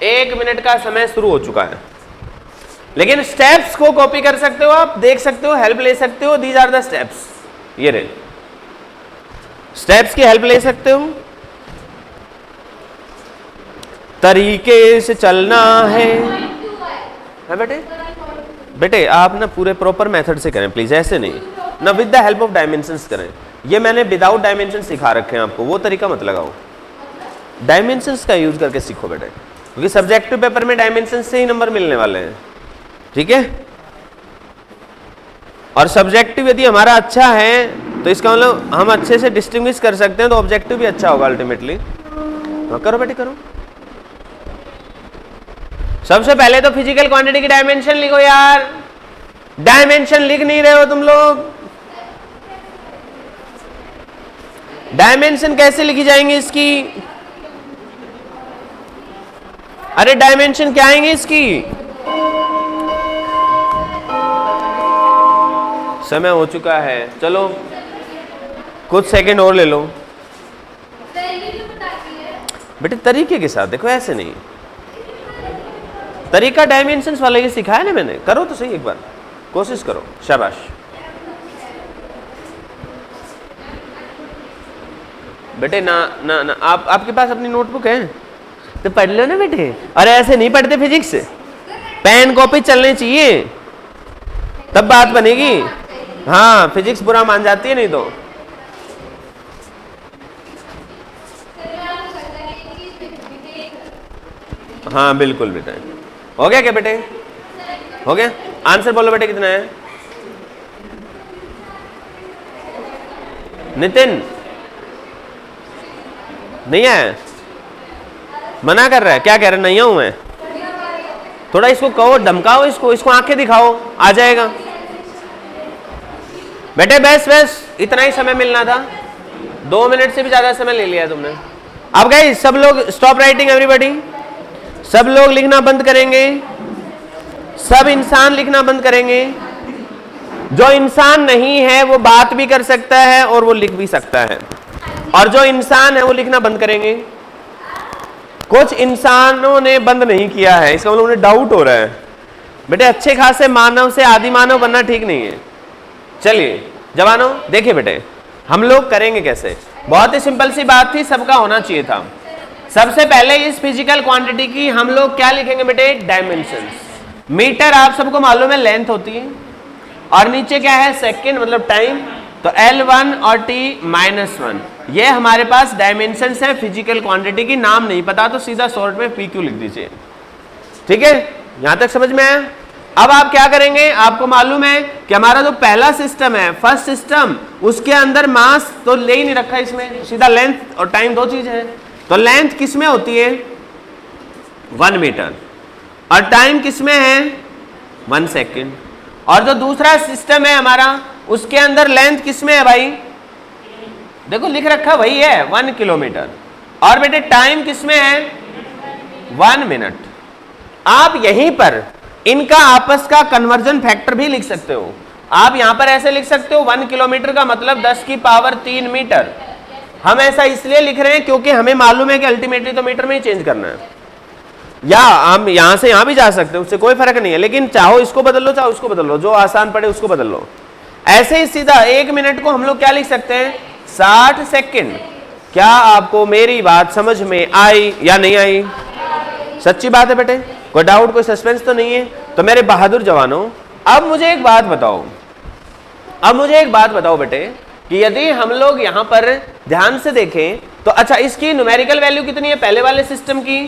1 मिनट का समय शुरू हो चुका है। लेकिन स्टेप्स को कॉपी कर सकते हो आप, देख सकते हो, हेल्प ले सकते हो। दीज आर द स्टेप्स, ये रहे स्टेप्स की हेल्प ले सकते हो। तरीके से चलना है बेटे। बेटे आप ना पूरे प्रॉपर मेथड से करें प्लीज, ऐसे नहीं ना, with the help of dimensions करें। ये मैंने विदाउट डायमेंशन सिखा रखे हैं आपको, वो तरीका मत लगाओ, डायमेंशंस का यूज करके सीखो बेटे, क्योंकि सब्जेक्टिव पेपर में डायमेंशन से ही नंबर मिलने वाले हैं, ठीक है। और सब्जेक्टिव यदि हमारा अच्छा है तो इसका मतलब हम अच्छे से डिस्टिंग्विश कर सकते हैं, तो ऑब्जेक्टिव भी अच्छा होगा अल्टीमेटली। हाँ करो बेटे करो। सबसे पहले तो फिजिकल क्वांटिटी की डायमेंशन लिखो यार, डायमेंशन लिख नहीं रहे हो तुम लोग। डायमेंशन कैसे लिखी जाएंगी इसकी? अरे डायमेंशन क्या आएंगे इसकी? समय हो चुका है, चलो कुछ सेकंड और ले लो बेटे, तरीके के साथ देखो, ऐसे नहीं। तरीका डायमेंशंस वाला ये सिखाया ना मैंने, करो तो सही, एक बार कोशिश करो, शाबाश। बेटे ना ना ना, आपके पास अपनी नोटबुक है तो पढ़ लो ना बेटे। अरे ऐसे नहीं पढ़ते फिजिक्स, पेन कॉपी चलनी चाहिए तब बात बनेगी। हाँ फिजिक्स बुरा मान जाती है नहीं तो। हाँ बिल्कुल बेटा, हो गया क्या बेटे, हो गया। आंसर बोलो बेटे कितना है। नितिन नहीं है, मना कर रहा है, क्या कह रहा है, नहीं हूं मैं। थोड़ा इसको कहो, धमकाओ इसको, इसको आंखें दिखाओ, आ जाएगा बेटे। बस इतना ही समय मिलना था, 2 मिनट से भी ज्यादा समय ले लिया तुमने। अब गए सब लोग स्टॉप राइटिंग एवरीबॉडी, सब लोग लिखना बंद करेंगे, सब इंसान लिखना बंद करेंगे। जो इंसान नहीं है वो बात भी कर सकता है और वो लिख भी सकता है, और जो इंसान है वो लिखना बंद करेंगे। कुछ इंसानों ने बंद नहीं किया है, इसका मतलब उन्हें डाउट हो रहा है। बेटे अच्छे खासे मानव से आदि मानव बनना ठीक नहीं है। चलिए जवानों देखिए बेटे, हम लोग करेंगे कैसे, बहुत ही सिंपल सी बात थी, सबका होना चाहिए था। सबसे पहले इस फिजिकल क्वांटिटी की हम लोग क्या लिखेंगे बेटे, डायमेंशंस। मीटर आप सबको मालूम है लेंथ होती है, और नीचे क्या है सेकंड मतलब टाइम, तो L1 और T -1 ये हमारे पास डायमेंशंस है फिजिकल क्वांटिटी की। नाम नहीं पता तो सीधा शॉर्ट में PQ लिख दीजिए, ठीक है, यहां तक समझ में आया। अब आप क्या करेंगे, आपको मालूम है कि हमारा जो पहला सिस्टम है फर्स्ट सिस्टम, उसके अंदर मास तो ले ही नहीं रखा, इसमें सीधा लेंथ और टाइम दो चीज है। तो लेंथ किस में होती है 1 मीटर, और टाइम किस में है 1 सेकेंड। और जो दूसरा सिस्टम है हमारा, उसके अंदर लेंथ किस में है भाई, देखो लिख रखा वही है 1 किलोमीटर, और बेटे टाइम किस में है 1 मिनट। आप यहीं पर इनका आपस का कन्वर्जन फैक्टर भी लिख सकते हो। आप यहां पर ऐसे लिख सकते हो 1 किलोमीटर का मतलब 10 की पावर 3 मीटर। हम ऐसा इसलिए लिख रहे हैं क्योंकि हमें मालूम है कि अल्टीमेटली तो मीटर में ही चेंज करना है, या हम यहां से यहां भी जा सकते हैं, उससे कोई फर्क नहीं है, लेकिन चाहो इसको बदल लो चाहो उसको बदल लो, जो आसान पड़े उसको बदल लो। ऐसे ही सीधा 1 मिनट को हम लोग क्या लिख सकते हैं 60 सेकेंड। क्या आपको मेरी बात समझ में आई या नहीं आई, सच्ची बात है बेटे, कोई डाउट कोई सस्पेंस तो नहीं है। तो मेरे बहादुर जवानों, अब मुझे एक बात बताओ बेटे, कि यदि हम लोग यहां पर ध्यान से देखें तो अच्छा इसकी न्यूमेरिकल वैल्यू कितनी है पहले वाले सिस्टम की,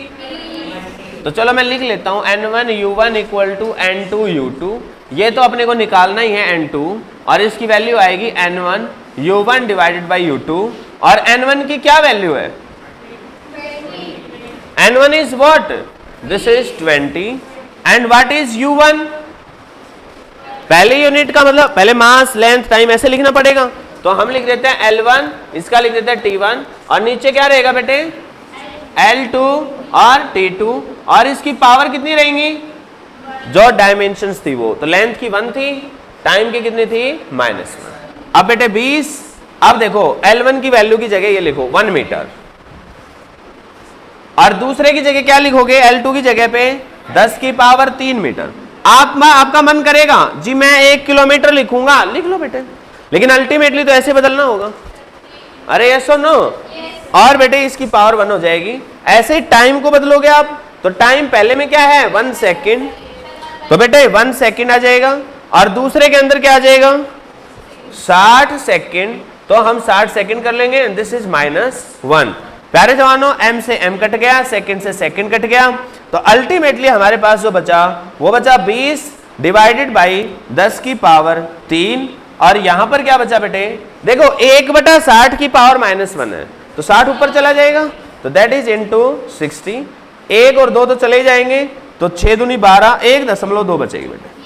तो चलो मैं लिख लेता हूं N1 U1 equal to N2 U2, ये तो अपने को निकालना ही है N2, और इसकी वैल्यू आएगी N1 U1 divided by U2, और N1 की क्या वैल्यू है 20. N1 is what, this is 20, and what is U1, पहले यूनिट का मतलब पहले मास लेंथ टाइम ऐसे लिखना पड़ेगा, तो हम लिख देते हैं L1, इसका लिख देते हैं T1, और नीचे क्या रहेगा बेटे L2 और T2, और इसकी पावर कितनी रहेंगी जो डायमेंशंस थी वो, तो लेंथ की 1 थी, टाइम की कितनी थी -1। अब बेटे 20, अब देखो L1 की वैल्यू की जगह ये लिखो 1 मीटर, और दूसरे की जगह क्या लिखोगे L2 की जगह पे 10 की पावर 3 मीटर। आपका मन करेगा जी मैं 1 किलोमीटर लिखूंगा, लिख लो बेटे, लेकिन अल्टीमेटली तो ऐसे बदलना होगा, अरे यस और नो, और बेटे इसकी पावर 1 हो जाएगी। ऐसे ही टाइम को बदलोगे आप, तो टाइम पहले में क्या है 1 सेकेंड, तो बेटे 1 सेकेंड आ जाएगा, और दूसरे के अंदर क्या आ जाएगा 60 सेकेंड, तो हम 60 सेकेंड कर लेंगे, दिस इज -1। प्यारे जवानों m से m कट गया, सेकेंड से सेकेंड कट गया, तो अल्टीमेटली हमारे पास जो बचा वो बचा 20 डिवाइडेड बाई 10 की पावर 3, और यहां पर क्या बचा बेटे देखो 1/60 की पावर -1 है, तो 60 ऊपर चला जाएगा, तो दैट इज इनटू 60, 1 और 2 तो चले जाएंगे, तो 6 दूनी 12, 1.2 बचेगी बेटे।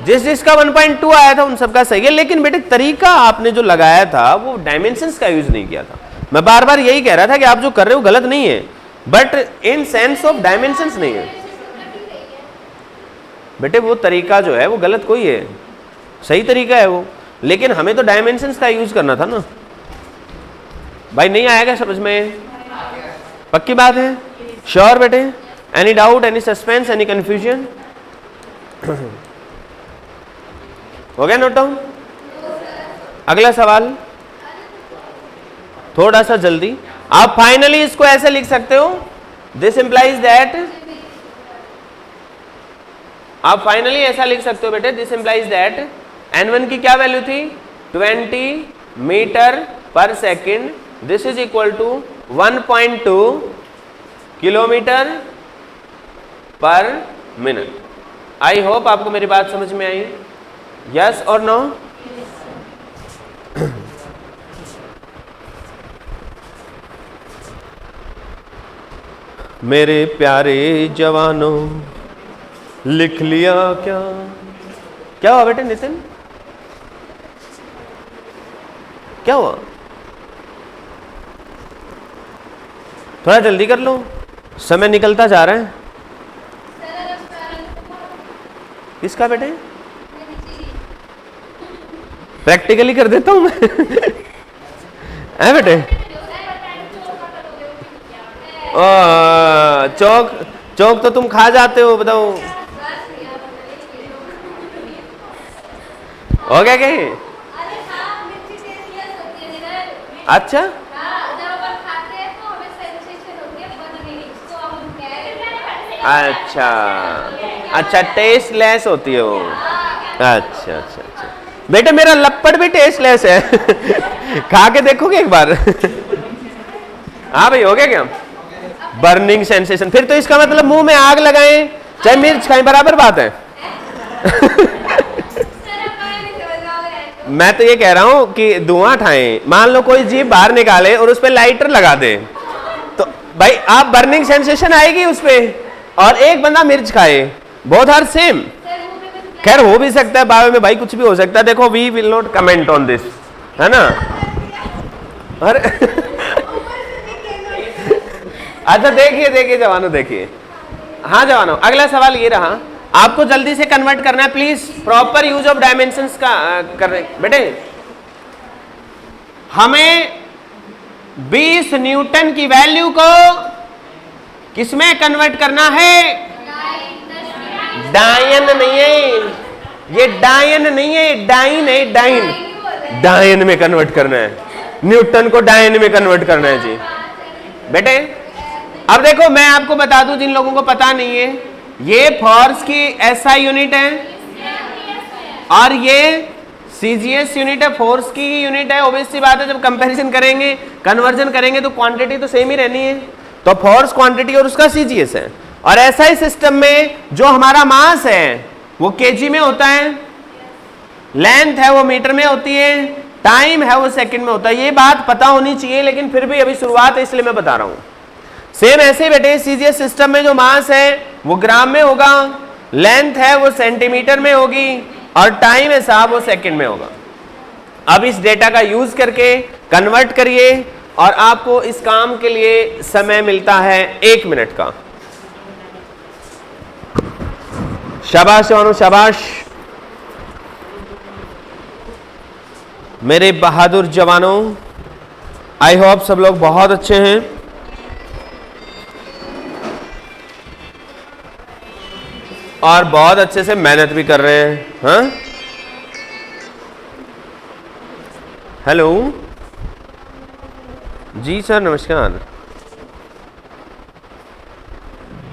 जिसका 1.2 आया था उन सबका सही है, लेकिन बेटे तरीका आपने जो लगाया था वो डायमेंशंस का यूज नहीं किया था। मैं बार बार यही कह रहा था कि आप जो कर रहे हो गलत नहीं है, but in sense of dimensions नहीं है बेटे, वो तरीका जो है वो गलत कोई है, सही तरीका है वो, लेकिन हमें तो डायमेंशंस का यूज करना था ना भाई। नहीं आएगा समझ में, पक्की बात है, श्योर बेटे, any doubt any suspense any confusion, हो गया नोट डाउन। अगला सवाल थोड़ा सा जल्दी, आप फाइनली इसको ऐसे लिख सकते हो, दिस इंप्लाइज दैट, आप फाइनली ऐसा लिख सकते हो बेटे, दिस इंप्लाइज दैट N1 की क्या वैल्यू थी 20 metre per second, this is equal to 1.2 kilometre per minute. I hope आपको मेरी बात समझ में आई। यस और नो? मेरे प्यारे जवानों, लिख लिया क्या? क्या हुआ बेटे नितिन, क्या हुआ? थोड़ा जल्दी कर लो, समय निकलता जा रहा है। किसका बेटे? प्रैक्टिकली कर देता हूं मैं है बेटे? चौक चौक तो तुम खा जाते हो, बताओ हो गया क्या ये? अच्छा अच्छा अच्छा, टेस्ट लेस होती है वो। अच्छा अच्छा अच्छा बेटे, मेरा लपड़ भी टेस्ट लेस है खा के देखोगे एक बार हाँ भाई, हो गया क्या? बर्निंग सेंसेशन, फिर तो इसका मतलब मुंह में आग लगाएं चाहे मिर्च खाएं, बराबर बात है मैं तो ये कह रहा हूं कि धुआं उठाएं, मान लो कोई जीभ बाहर निकाले और उस पर लाइटर लगा दे, तो भाई आप बर्निंग सेंसेशन आएगी उस पर, और एक बंदा मिर्च खाए, बोथ आर सेम। खैर हो भी सकता है बाबे में भाई, कुछ भी हो सकता है। देखो, we will not comment on this, है ना? अरे अच्छा देखिए देखिए जवानों, देखिए, हाँ जवानों, अगला सवाल ये रहा, आपको जल्दी से कन्वर्ट करना है, please proper use of dimensions का कर रहे बेटे। हमें 20 न्यूटन की वैल्यू को किसमें कन्वर्ट करना है? डायन नहीं है ये, डायन नहीं है, डाइन है, डाइन। डायन में कन्वर्ट करना है, न्यूटन को डायन में कन्वर्ट करना है जी बेटे। अब देखो, मैं आपको बता दूं जिन लोगों को पता नहीं है, ये फोर्स की एसआई यूनिट है और ये सीजीएस यूनिट है, फोर्स की ही यूनिट है। ऑब्वियस सी बात है, जब कंपैरिजन करेंगे, कन्वर्जन करेंगे तो क्वांटिटी तो सेम ही रहनी है, तो फोर्स क्वांटिटी और उसका सीजीएस है। और एसआई सिस्टम में जो हमारा मास है वो केजी में होता है, लेंथ है वो मीटर में होती है, टाइम है वो सेकंड में होता है। ये बात पता होनी चाहिए, लेकिन फिर भी अभी शुरुआत है इसलिए मैं बता रहा हूं। सेम ऐसे बेटे, सीजीएस सिस्टम में जो मास है वो ग्राम में होगा, लेंथ है वो सेंटीमीटर में होगी, और टाइम है साहब वो सेकंड में होगा। अब इस डेटा का यूज करके कन्वर्ट करिए और आपको इस काम के लिए समय मिलता है 1 मिनट का। शाबाश जवानों, शाबाश मेरे बहादुर जवानों। आई होप सब लोग बहुत अच्छे हैं। और बहुत अच्छे से मेहनत भी कर रहे हैं। हाँ, हेलो जी सर, नमस्कार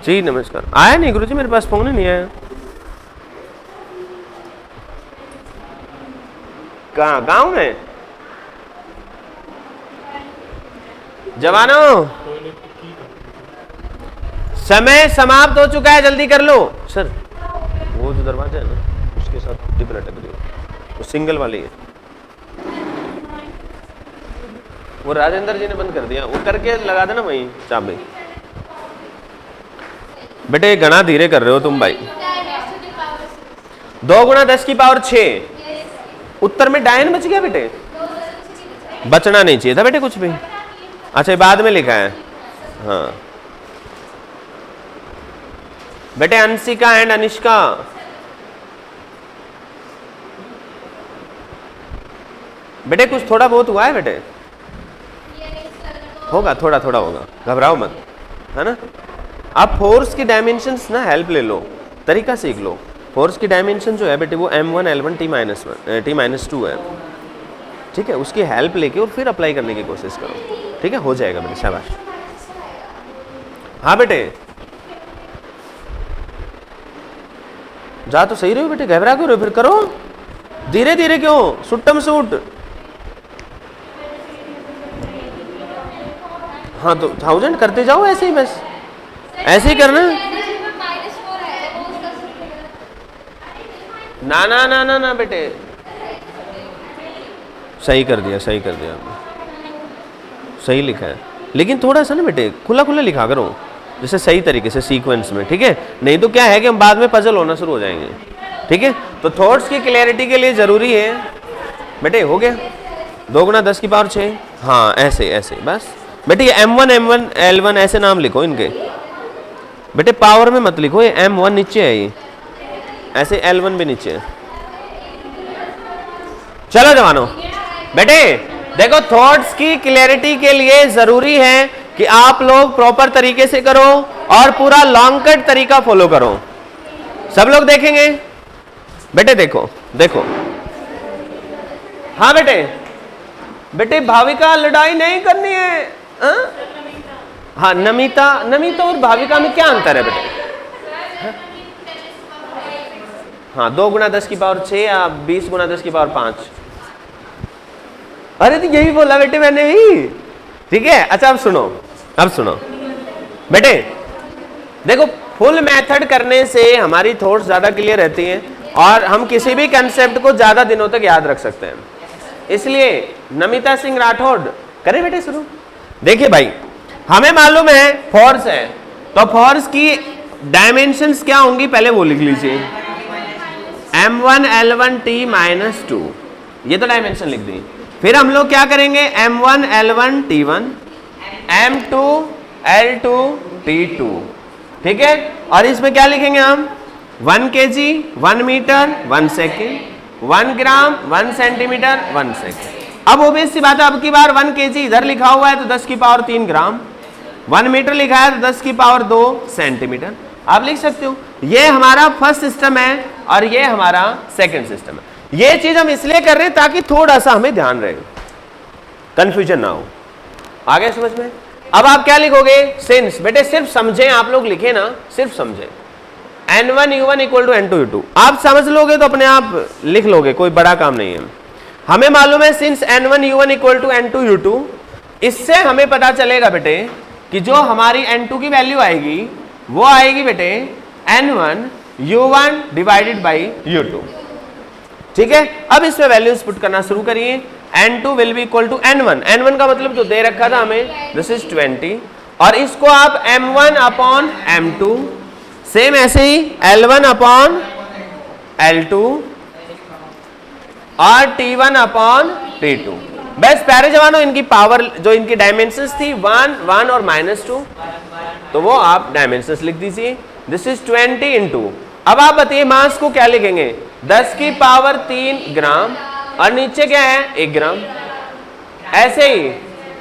जी, नमस्कार। आया नहीं गुरुजी, मेरे पास फोन ही नहीं आया। कहाँ, गांव में? जवानों, समय समाप्त हो चुका है, जल्दी कर लो। सर वो जो दरवाजा है ना, उसके साथ टिप लटक रही है, वो सिंगल वाली है, वो राजेंद्र जी ने बंद कर दिया, वो करके लगा देना वहीं चाबी। बेटे गणा धीरे कर रहे हो तुम भाई। 2 गुणा 10 की पावर 6। उत्तर में डायन बच गया बेटे, बचना नहीं चाहिए था बेटे कुछ भी। अच्छा, बाद में लिखा है। हाँ बेटे, अंशिका एंड अनिष्का, बेटे कुछ थोड़ा बहुत हुआ है बेटे, होगा थोड़ा थोड़ा होगा, घबराओ मत, है ना? आप फोर्स की डायमेंशंस ना हेल्प ले लो, तरीका सीख लो। फोर्स की डायमेंशन जो है बेटे वो m1 l1 t-2 है, ठीक है? उसकी हेल्प लेके और फिर अप्लाई करने की कोशिश करो, ठीक है? हो जाएगा बेटे, शाबाश। हाँ बेटे, जा तो सही रहे हो बेटे, घबरा क्यों रहे हो? फिर करो धीरे धीरे, क्यों सुट्टम सूट। हाँ तो 1000 करते जाओ ऐसे ही बस, ऐसे ही करना। ना ना ना ना ना बेटे, सही कर दिया, सही कर दिया आपने, सही लिखा है, लेकिन थोड़ा सा ना बेटे खुला खुला लिखा करो, जैसे सही तरीके से सीक्वेंस में, ठीक है? नहीं तो क्या है कि हम बाद में पजल होना शुरू हो जाएंगे, ठीक है? तो थॉट्स की क्लैरिटी के लिए जरूरी है बेटे। हो गया 2 गुना 10 की पावर 6, हाँ ऐसे ऐसे बस बेटे। ये M1 M1 L1 ऐसे नाम लिखो इनके बेटे, पावर में मत लिखो, ये M1 नीचे है, ये ऐसे L1 भी नीचे है। चलो जवानों बेटे देखो, थॉट्स की क्लैरिटी के लिए जरूरी है कि आप लोग प्रॉपर तरीके से करो और पूरा लॉन्ग कट तरीका फॉलो करो। सब लोग देखेंगे बेटे, देखो देखो, हाँ बेटे, बेटे भाविका लड़ाई नहीं करनी है, हाँ नमिता, नमिता और भाविका में क्या अंतर है बेटे? हाँ 2 गुना 10 की पावर 6 या 20 गुना 10 की पावर 5। अरे तो यही बोला बेटे मैंने भी, ठीक है? अच्छा अब सुनो, अब सुनो बेटे, देखो फुल मेथड करने से हमारी थॉट्स ज्यादा क्लियर रहती हैं और हम किसी भी कंसेप्ट को ज्यादा दिनों तक याद रख सकते हैं। इसलिए नमिता सिंह राठौड़, करें बेटे शुरू। देखिए भाई, हमें मालूम है फोर्स है, तो फोर्स की डायमेंशंस क्या होंगी पहले वो लिख लीजिए, M1 L1 T - 2, ये तो डायमेंशन लिख दी। फिर हम लोग क्या करेंगे, M1 L1 T1, M2 L2 T2, ठीक है? और इसमें क्या लिखेंगे हम, 1 kg 1 मीटर 1 सेकेंड, 1 ग्राम 1 सेंटीमीटर 1 सेकेंड। अब ओबवियस सी बात है, अब की बार 1 kg इधर लिखा हुआ है तो 10 की पावर 3 ग्राम, 1 मीटर लिखा है तो 10 की पावर 2 सेंटीमीटर। आप लिख सकते हो, ये हमारा फर्स्ट सिस्टम है और ये हमारा सेकंड सिस्टम है। ये चीज हम इसलिए कर रहे हैं ताकि थोड़ा सा हमें ध्यान रहे, कंफ्यूजन ना हो। आगे समझ में? अब आप क्या लिखोगे, सिंस, बेटे सिर्फ समझें, आप लोग लिखे ना, सिर्फ समझें। N1 U1 = N2 U2, आप समझ लोगे तो अपने आप लिख लोगे, कोई बड़ा काम नहीं है। हमें मालूम है since N1 U1 = N2 U2, इससे हमें पता चलेगा बेटे कि जो हमारी N2 की वैल्यू आएगी वो आएगी बेटे N1 U1 / U2, ठीक है? अब इसमें वैल्यूज पुट करना शुरू करिए। N2 will be equal to N1, N1 का मतलब जो दे रखा था हमें, दिस इज 20, और इसको आप M1 upon M2, सेम ऐसे ही L1 upon L2 और T1 upon T2। बस प्यारे जवानों, इनकी पावर जो इनकी डायमेंशंस थी 1 1 और -2, तो वो आप डायमेंशंस लिख दीजिए। दिस इज 20 इंटू, अब आप बताइए मास को क्या लिखेंगे, 10 की पावर 3 ग्राम और नीचे क्या है 1 ग्राम, ऐसे ही,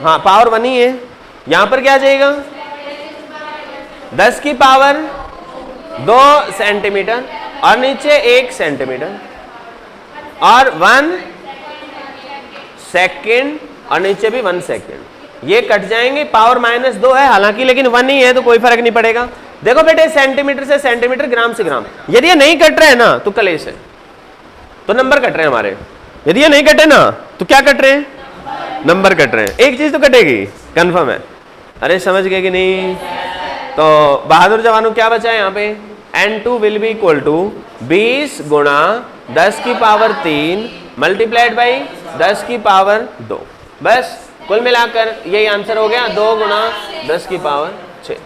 हाँ पावर 1 ही है। यहां पर क्या आ जाएगा, 10 की पावर 2 सेंटीमीटर और नीचे 1 सेंटीमीटर और 1 सेकेंड और नीचे भी 1 सेकेंड। ये कट जाएंगे, पावर -2 है हालांकि, लेकिन 1 ही है तो कोई फर्क नहीं पड़ेगा। देखो बेटे सेंटीमीटर से सेंटीमीटर, ग्राम से ग्राम, यदि ये नहीं कट रहे हैं ना तो कलेश है, तो नंबर कट रहे हैं हमारे। यदि ये नहीं कटे ना तो क्या कट रहे हैं, नंबर कट रहे हैं। एक चीज तो कटेगी, कंफर्म है। अरे समझ गए कि नहीं? तो बहादुर जवानों क्या बचा है यहाँ पे, N2 will be equal to 20 गुणा 10 की पावर 3 मल्टीप्लाइड बाई 10 की पावर 2। बस कुल मिलाकर यही आंसर हो गया, 2 गुणा 10 की power 6।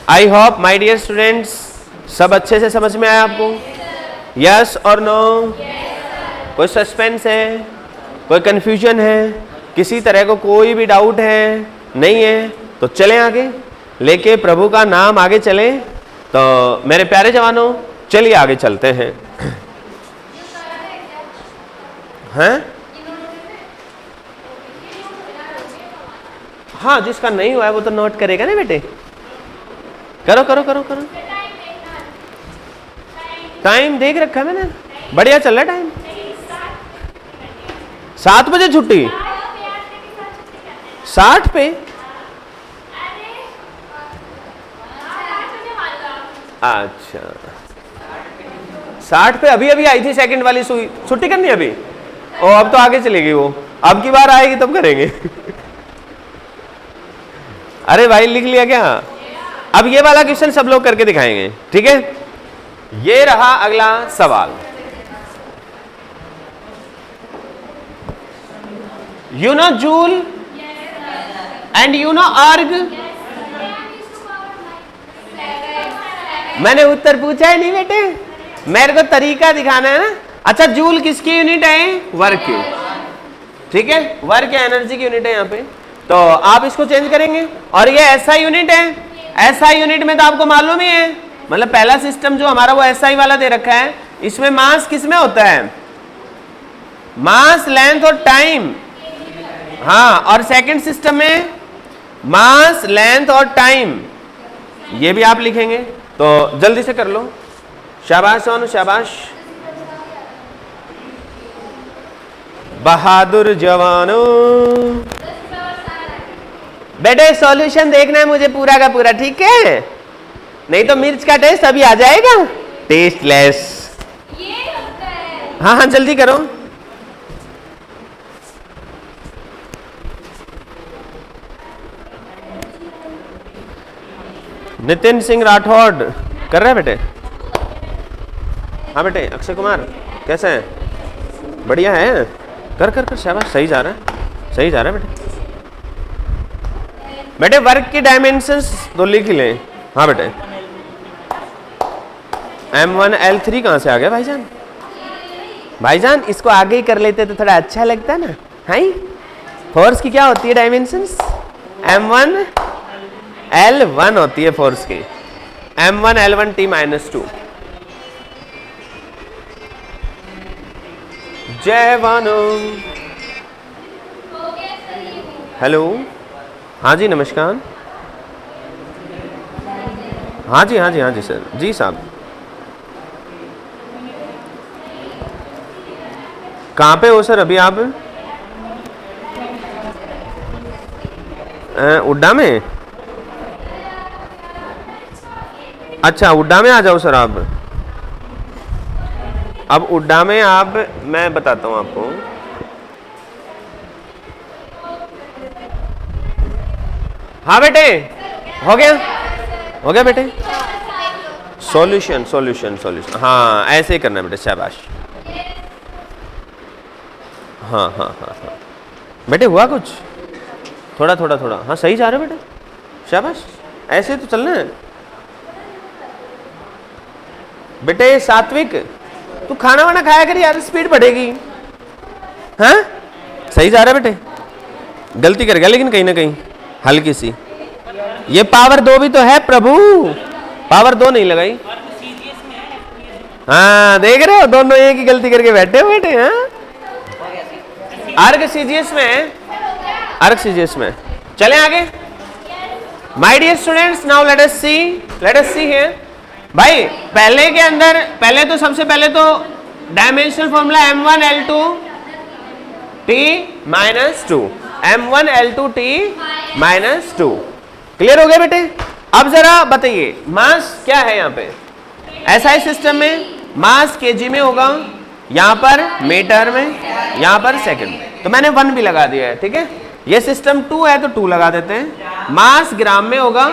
I hope my dear students सब अच्छे से समझ में आया आपको? यस और नो? कोई सस्पेंस है, कोई कंफ्यूजन है, किसी तरह को कोई भी डाउट है? नहीं है तो चलें आगे, लेके प्रभु का नाम आगे चलें। तो मेरे प्यारे जवानों चलिए आगे चलते हैं। हैं? हाँ जिसका नहीं हुआ है वो तो नोट करेगा ना बेटे। करो करो करो करो, टाइम देख रखा है मैंने, बढ़िया चल रहा है टाइम। 7 बजे छुट्टी, 60 पे? अच्छा 60 पे अभी अभी आई थी सेकंड वाली सुई, छुट्टी करनी है अभी? ओ अब तो आगे चलेगी वो, अब की बार आएगी तब करेंगे। अरे भाई लिख लिया क्या? अब ये वाला क्वेश्चन सब लोग करके दिखाएंगे, ठीक है। ये रहा अगला सवाल। You know joule and you know अर्ग। मैंने उत्तर पूछा है नहीं बेटे, मेरे को तरीका दिखाना है ना। अच्छा, जूल किसकी यूनिट है? वर्क की, ठीक है। वर्क या एनर्जी की यूनिट है यहाँ पे, तो आप इसको चेंज करेंगे। और ये एसआई यूनिट है। एसआई यूनिट में तो आपको मालूम ही है, मतलब पहला सिस्टम जो हमारा वो एसआई वाला दे रखा है, इसमें मास किस में होता है? मास, लेंथ और टाइम। हाँ, और सेकंड सिस्टम में मास, लेंथ और टाइम, ये भी आप लिखेंगे। तो जल्दी से कर लो, शाबाश सोनू शाबाश, बहादुर जवानों। बेटे सॉल्यूशन देखना है मुझे पूरा का पूरा, ठीक है? नहीं तो मिर्च का टेस्ट अभी आ जाएगा, टेस्टलेस। हाँ हाँ जल्दी करो। नितिन सिंह राठौड़ कर रहे हैं बेटे? हाँ बेटे। अक्षय कुमार कैसे हैं? बढ़िया है, कर कर कर, शाबाश, सही जा रहा है, सही जा रहा है बेटे। बेटे वर्क की डायमेंशंस तो लिख लें। हाँ बेटे, M1 L3 कहाँ से आ गया भाईजान? भाईजान इसको आगे ही कर लेते तो थोड़ा अच्छा लगता ना। हाँ, फोर्स की क्या होती है डायमेंशंस? M1 L1 होती है फोर्स की, M1 L1 T-2। जयवानो, हेलो, हाँ जी नमस्कार। हाँ जी हाँ जी हाँ जी सर, जी साहब। कहाँ पे हो सर अभी आप? उड्डा में? अच्छा, उड्डा में आ जाओ सर आप। अब उड्डा में आप, मैं बताता हूँ आपको। हाँ बेटे, हो गया, हो गया बेटे। सॉल्यूशन सॉल्यूशन सॉल्यूशन, हाँ ऐसे ही करना है बेटे, शाबाश। हाँ हाँ हाँ हाँ बेटे, हुआ कुछ? थोड़ा थोड़ा थोड़ा, हाँ सही जा रहे हो बेटे, शाबाश, ऐसे तो चलना है बेटे। सात्विक, तू खाना वाना खाया कर यार, स्पीड बढ़ेगी। हाँ सही जा रहा है बेटे, गलती कर गया लेकिन कहीं ना कहीं हल्की सी। ये पावर 2 भी तो है प्रभु, पावर 2 नहीं लगाई। हाँ देख रहे हो, दोनों एक ही गलती करके बैठे हो बेटे। हाँ, अर्ग सीजीएस में, अर्ग सीजीएस में। चले आगे। My dear students, now let us see here. भाई पहले के अंदर, पहले तो सबसे पहले तो dimensional formula M1 L2 T-2, M1 L2 T-2। Clear हो गया बेटे? अब जरा बताइए मास क्या है यहाँ पे? SI सिस्टम में मास केजी में होगा, यहाँ पर मीटर में, यहाँ पर सेकंड में। तो मैंने 1 भी लगा दिया है, ठीक है। ये सिस्टम 2 है तो 2 लगा देते हैं। मास ग्राम में होगा,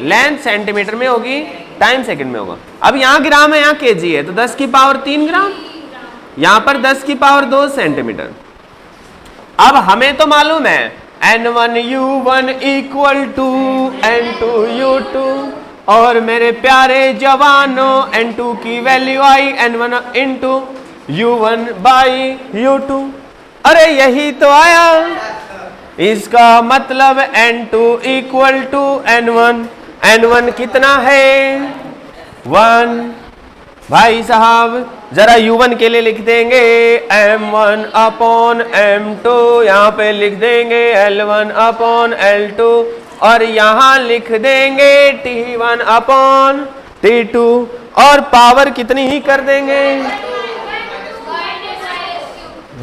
लेंथ सेंटीमीटर में होगी, टाइम सेकंड में होगा। अब यहाँ ग्राम है, यहाँ केजी है, तो 10 की पावर 3 ग्राम, यहाँ पर 10 की पावर 2 सेंटीमीटर। अब हमें तो मालूम है N1 U1 equal to N2 U2, और मेरे प्यारे जवानों N2 की value I N1 into U1 by U2। अरे यही तो आया, इसका मतलब N2 equal to N1। N1 कितना है? 1। भाई साहब जरा U1 के लिए लिख देंगे M1 अपॉन M2, यहाँ पे लिख देंगे L1 अपॉन L2, और यहाँ लिख देंगे T1 अपॉन T2, और पावर कितनी ही कर देंगे?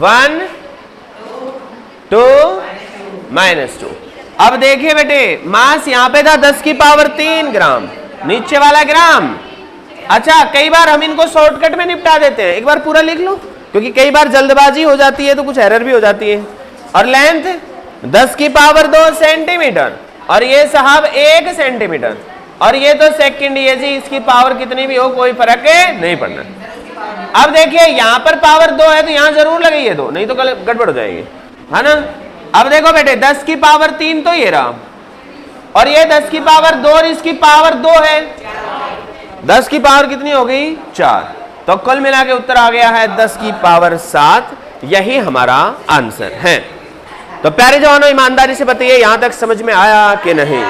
1 2 -2। अब देखिए बेटे, मास यहाँ पे था 10 की पावर 3 ग्राम, नीचे वाला ग्राम। अच्छा, कई बार हम इनको शॉर्टकट में निपटा देते हैं, एक बार पूरा लिख लो, क्योंकि कई बार जल्दबाजी हो जाती है तो कुछ एरर भी हो जाती है। और लेंथ 10 की पावर 2 सेंटीमीटर, और ये साहब 1 सेंटीमीटर, और ये तो सेकंड ही है जी, इसकी पावर कितनी भी हो कोई फर्क नहीं पड़ना। अब देखिए यहाँ पर पावर 2 है तो यहाँ जरूर लगेगी 2, नहीं तो कल गड़बड़ हो जाएगी, है ना। अब देखो बेटे 10 की पावर 3 तो ये रहा, और ये 10 की पावर 2 और इसकी पावर 2 है, 10 की पावर कितनी हो गई 4, तो कुल मिला के उत्तर आ गया है 10 की पावर 7। यही हमारा आंसर है। तो प्यारे जवानों ईमानदारी से बताइए यहां तक समझ में आया कि नहीं,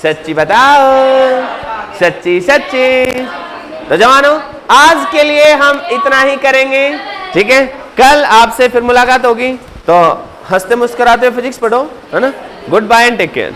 सच्ची बताओ, सच्ची सच्ची। तो जवानों आज के लिए हम इतना ही करेंगे, ठीक है। कल आपसे फिर मुलाकात होगी, तो हंसते मुस्कुराते फिजिक्स पढ़ो, है ना। Goodbye and take care.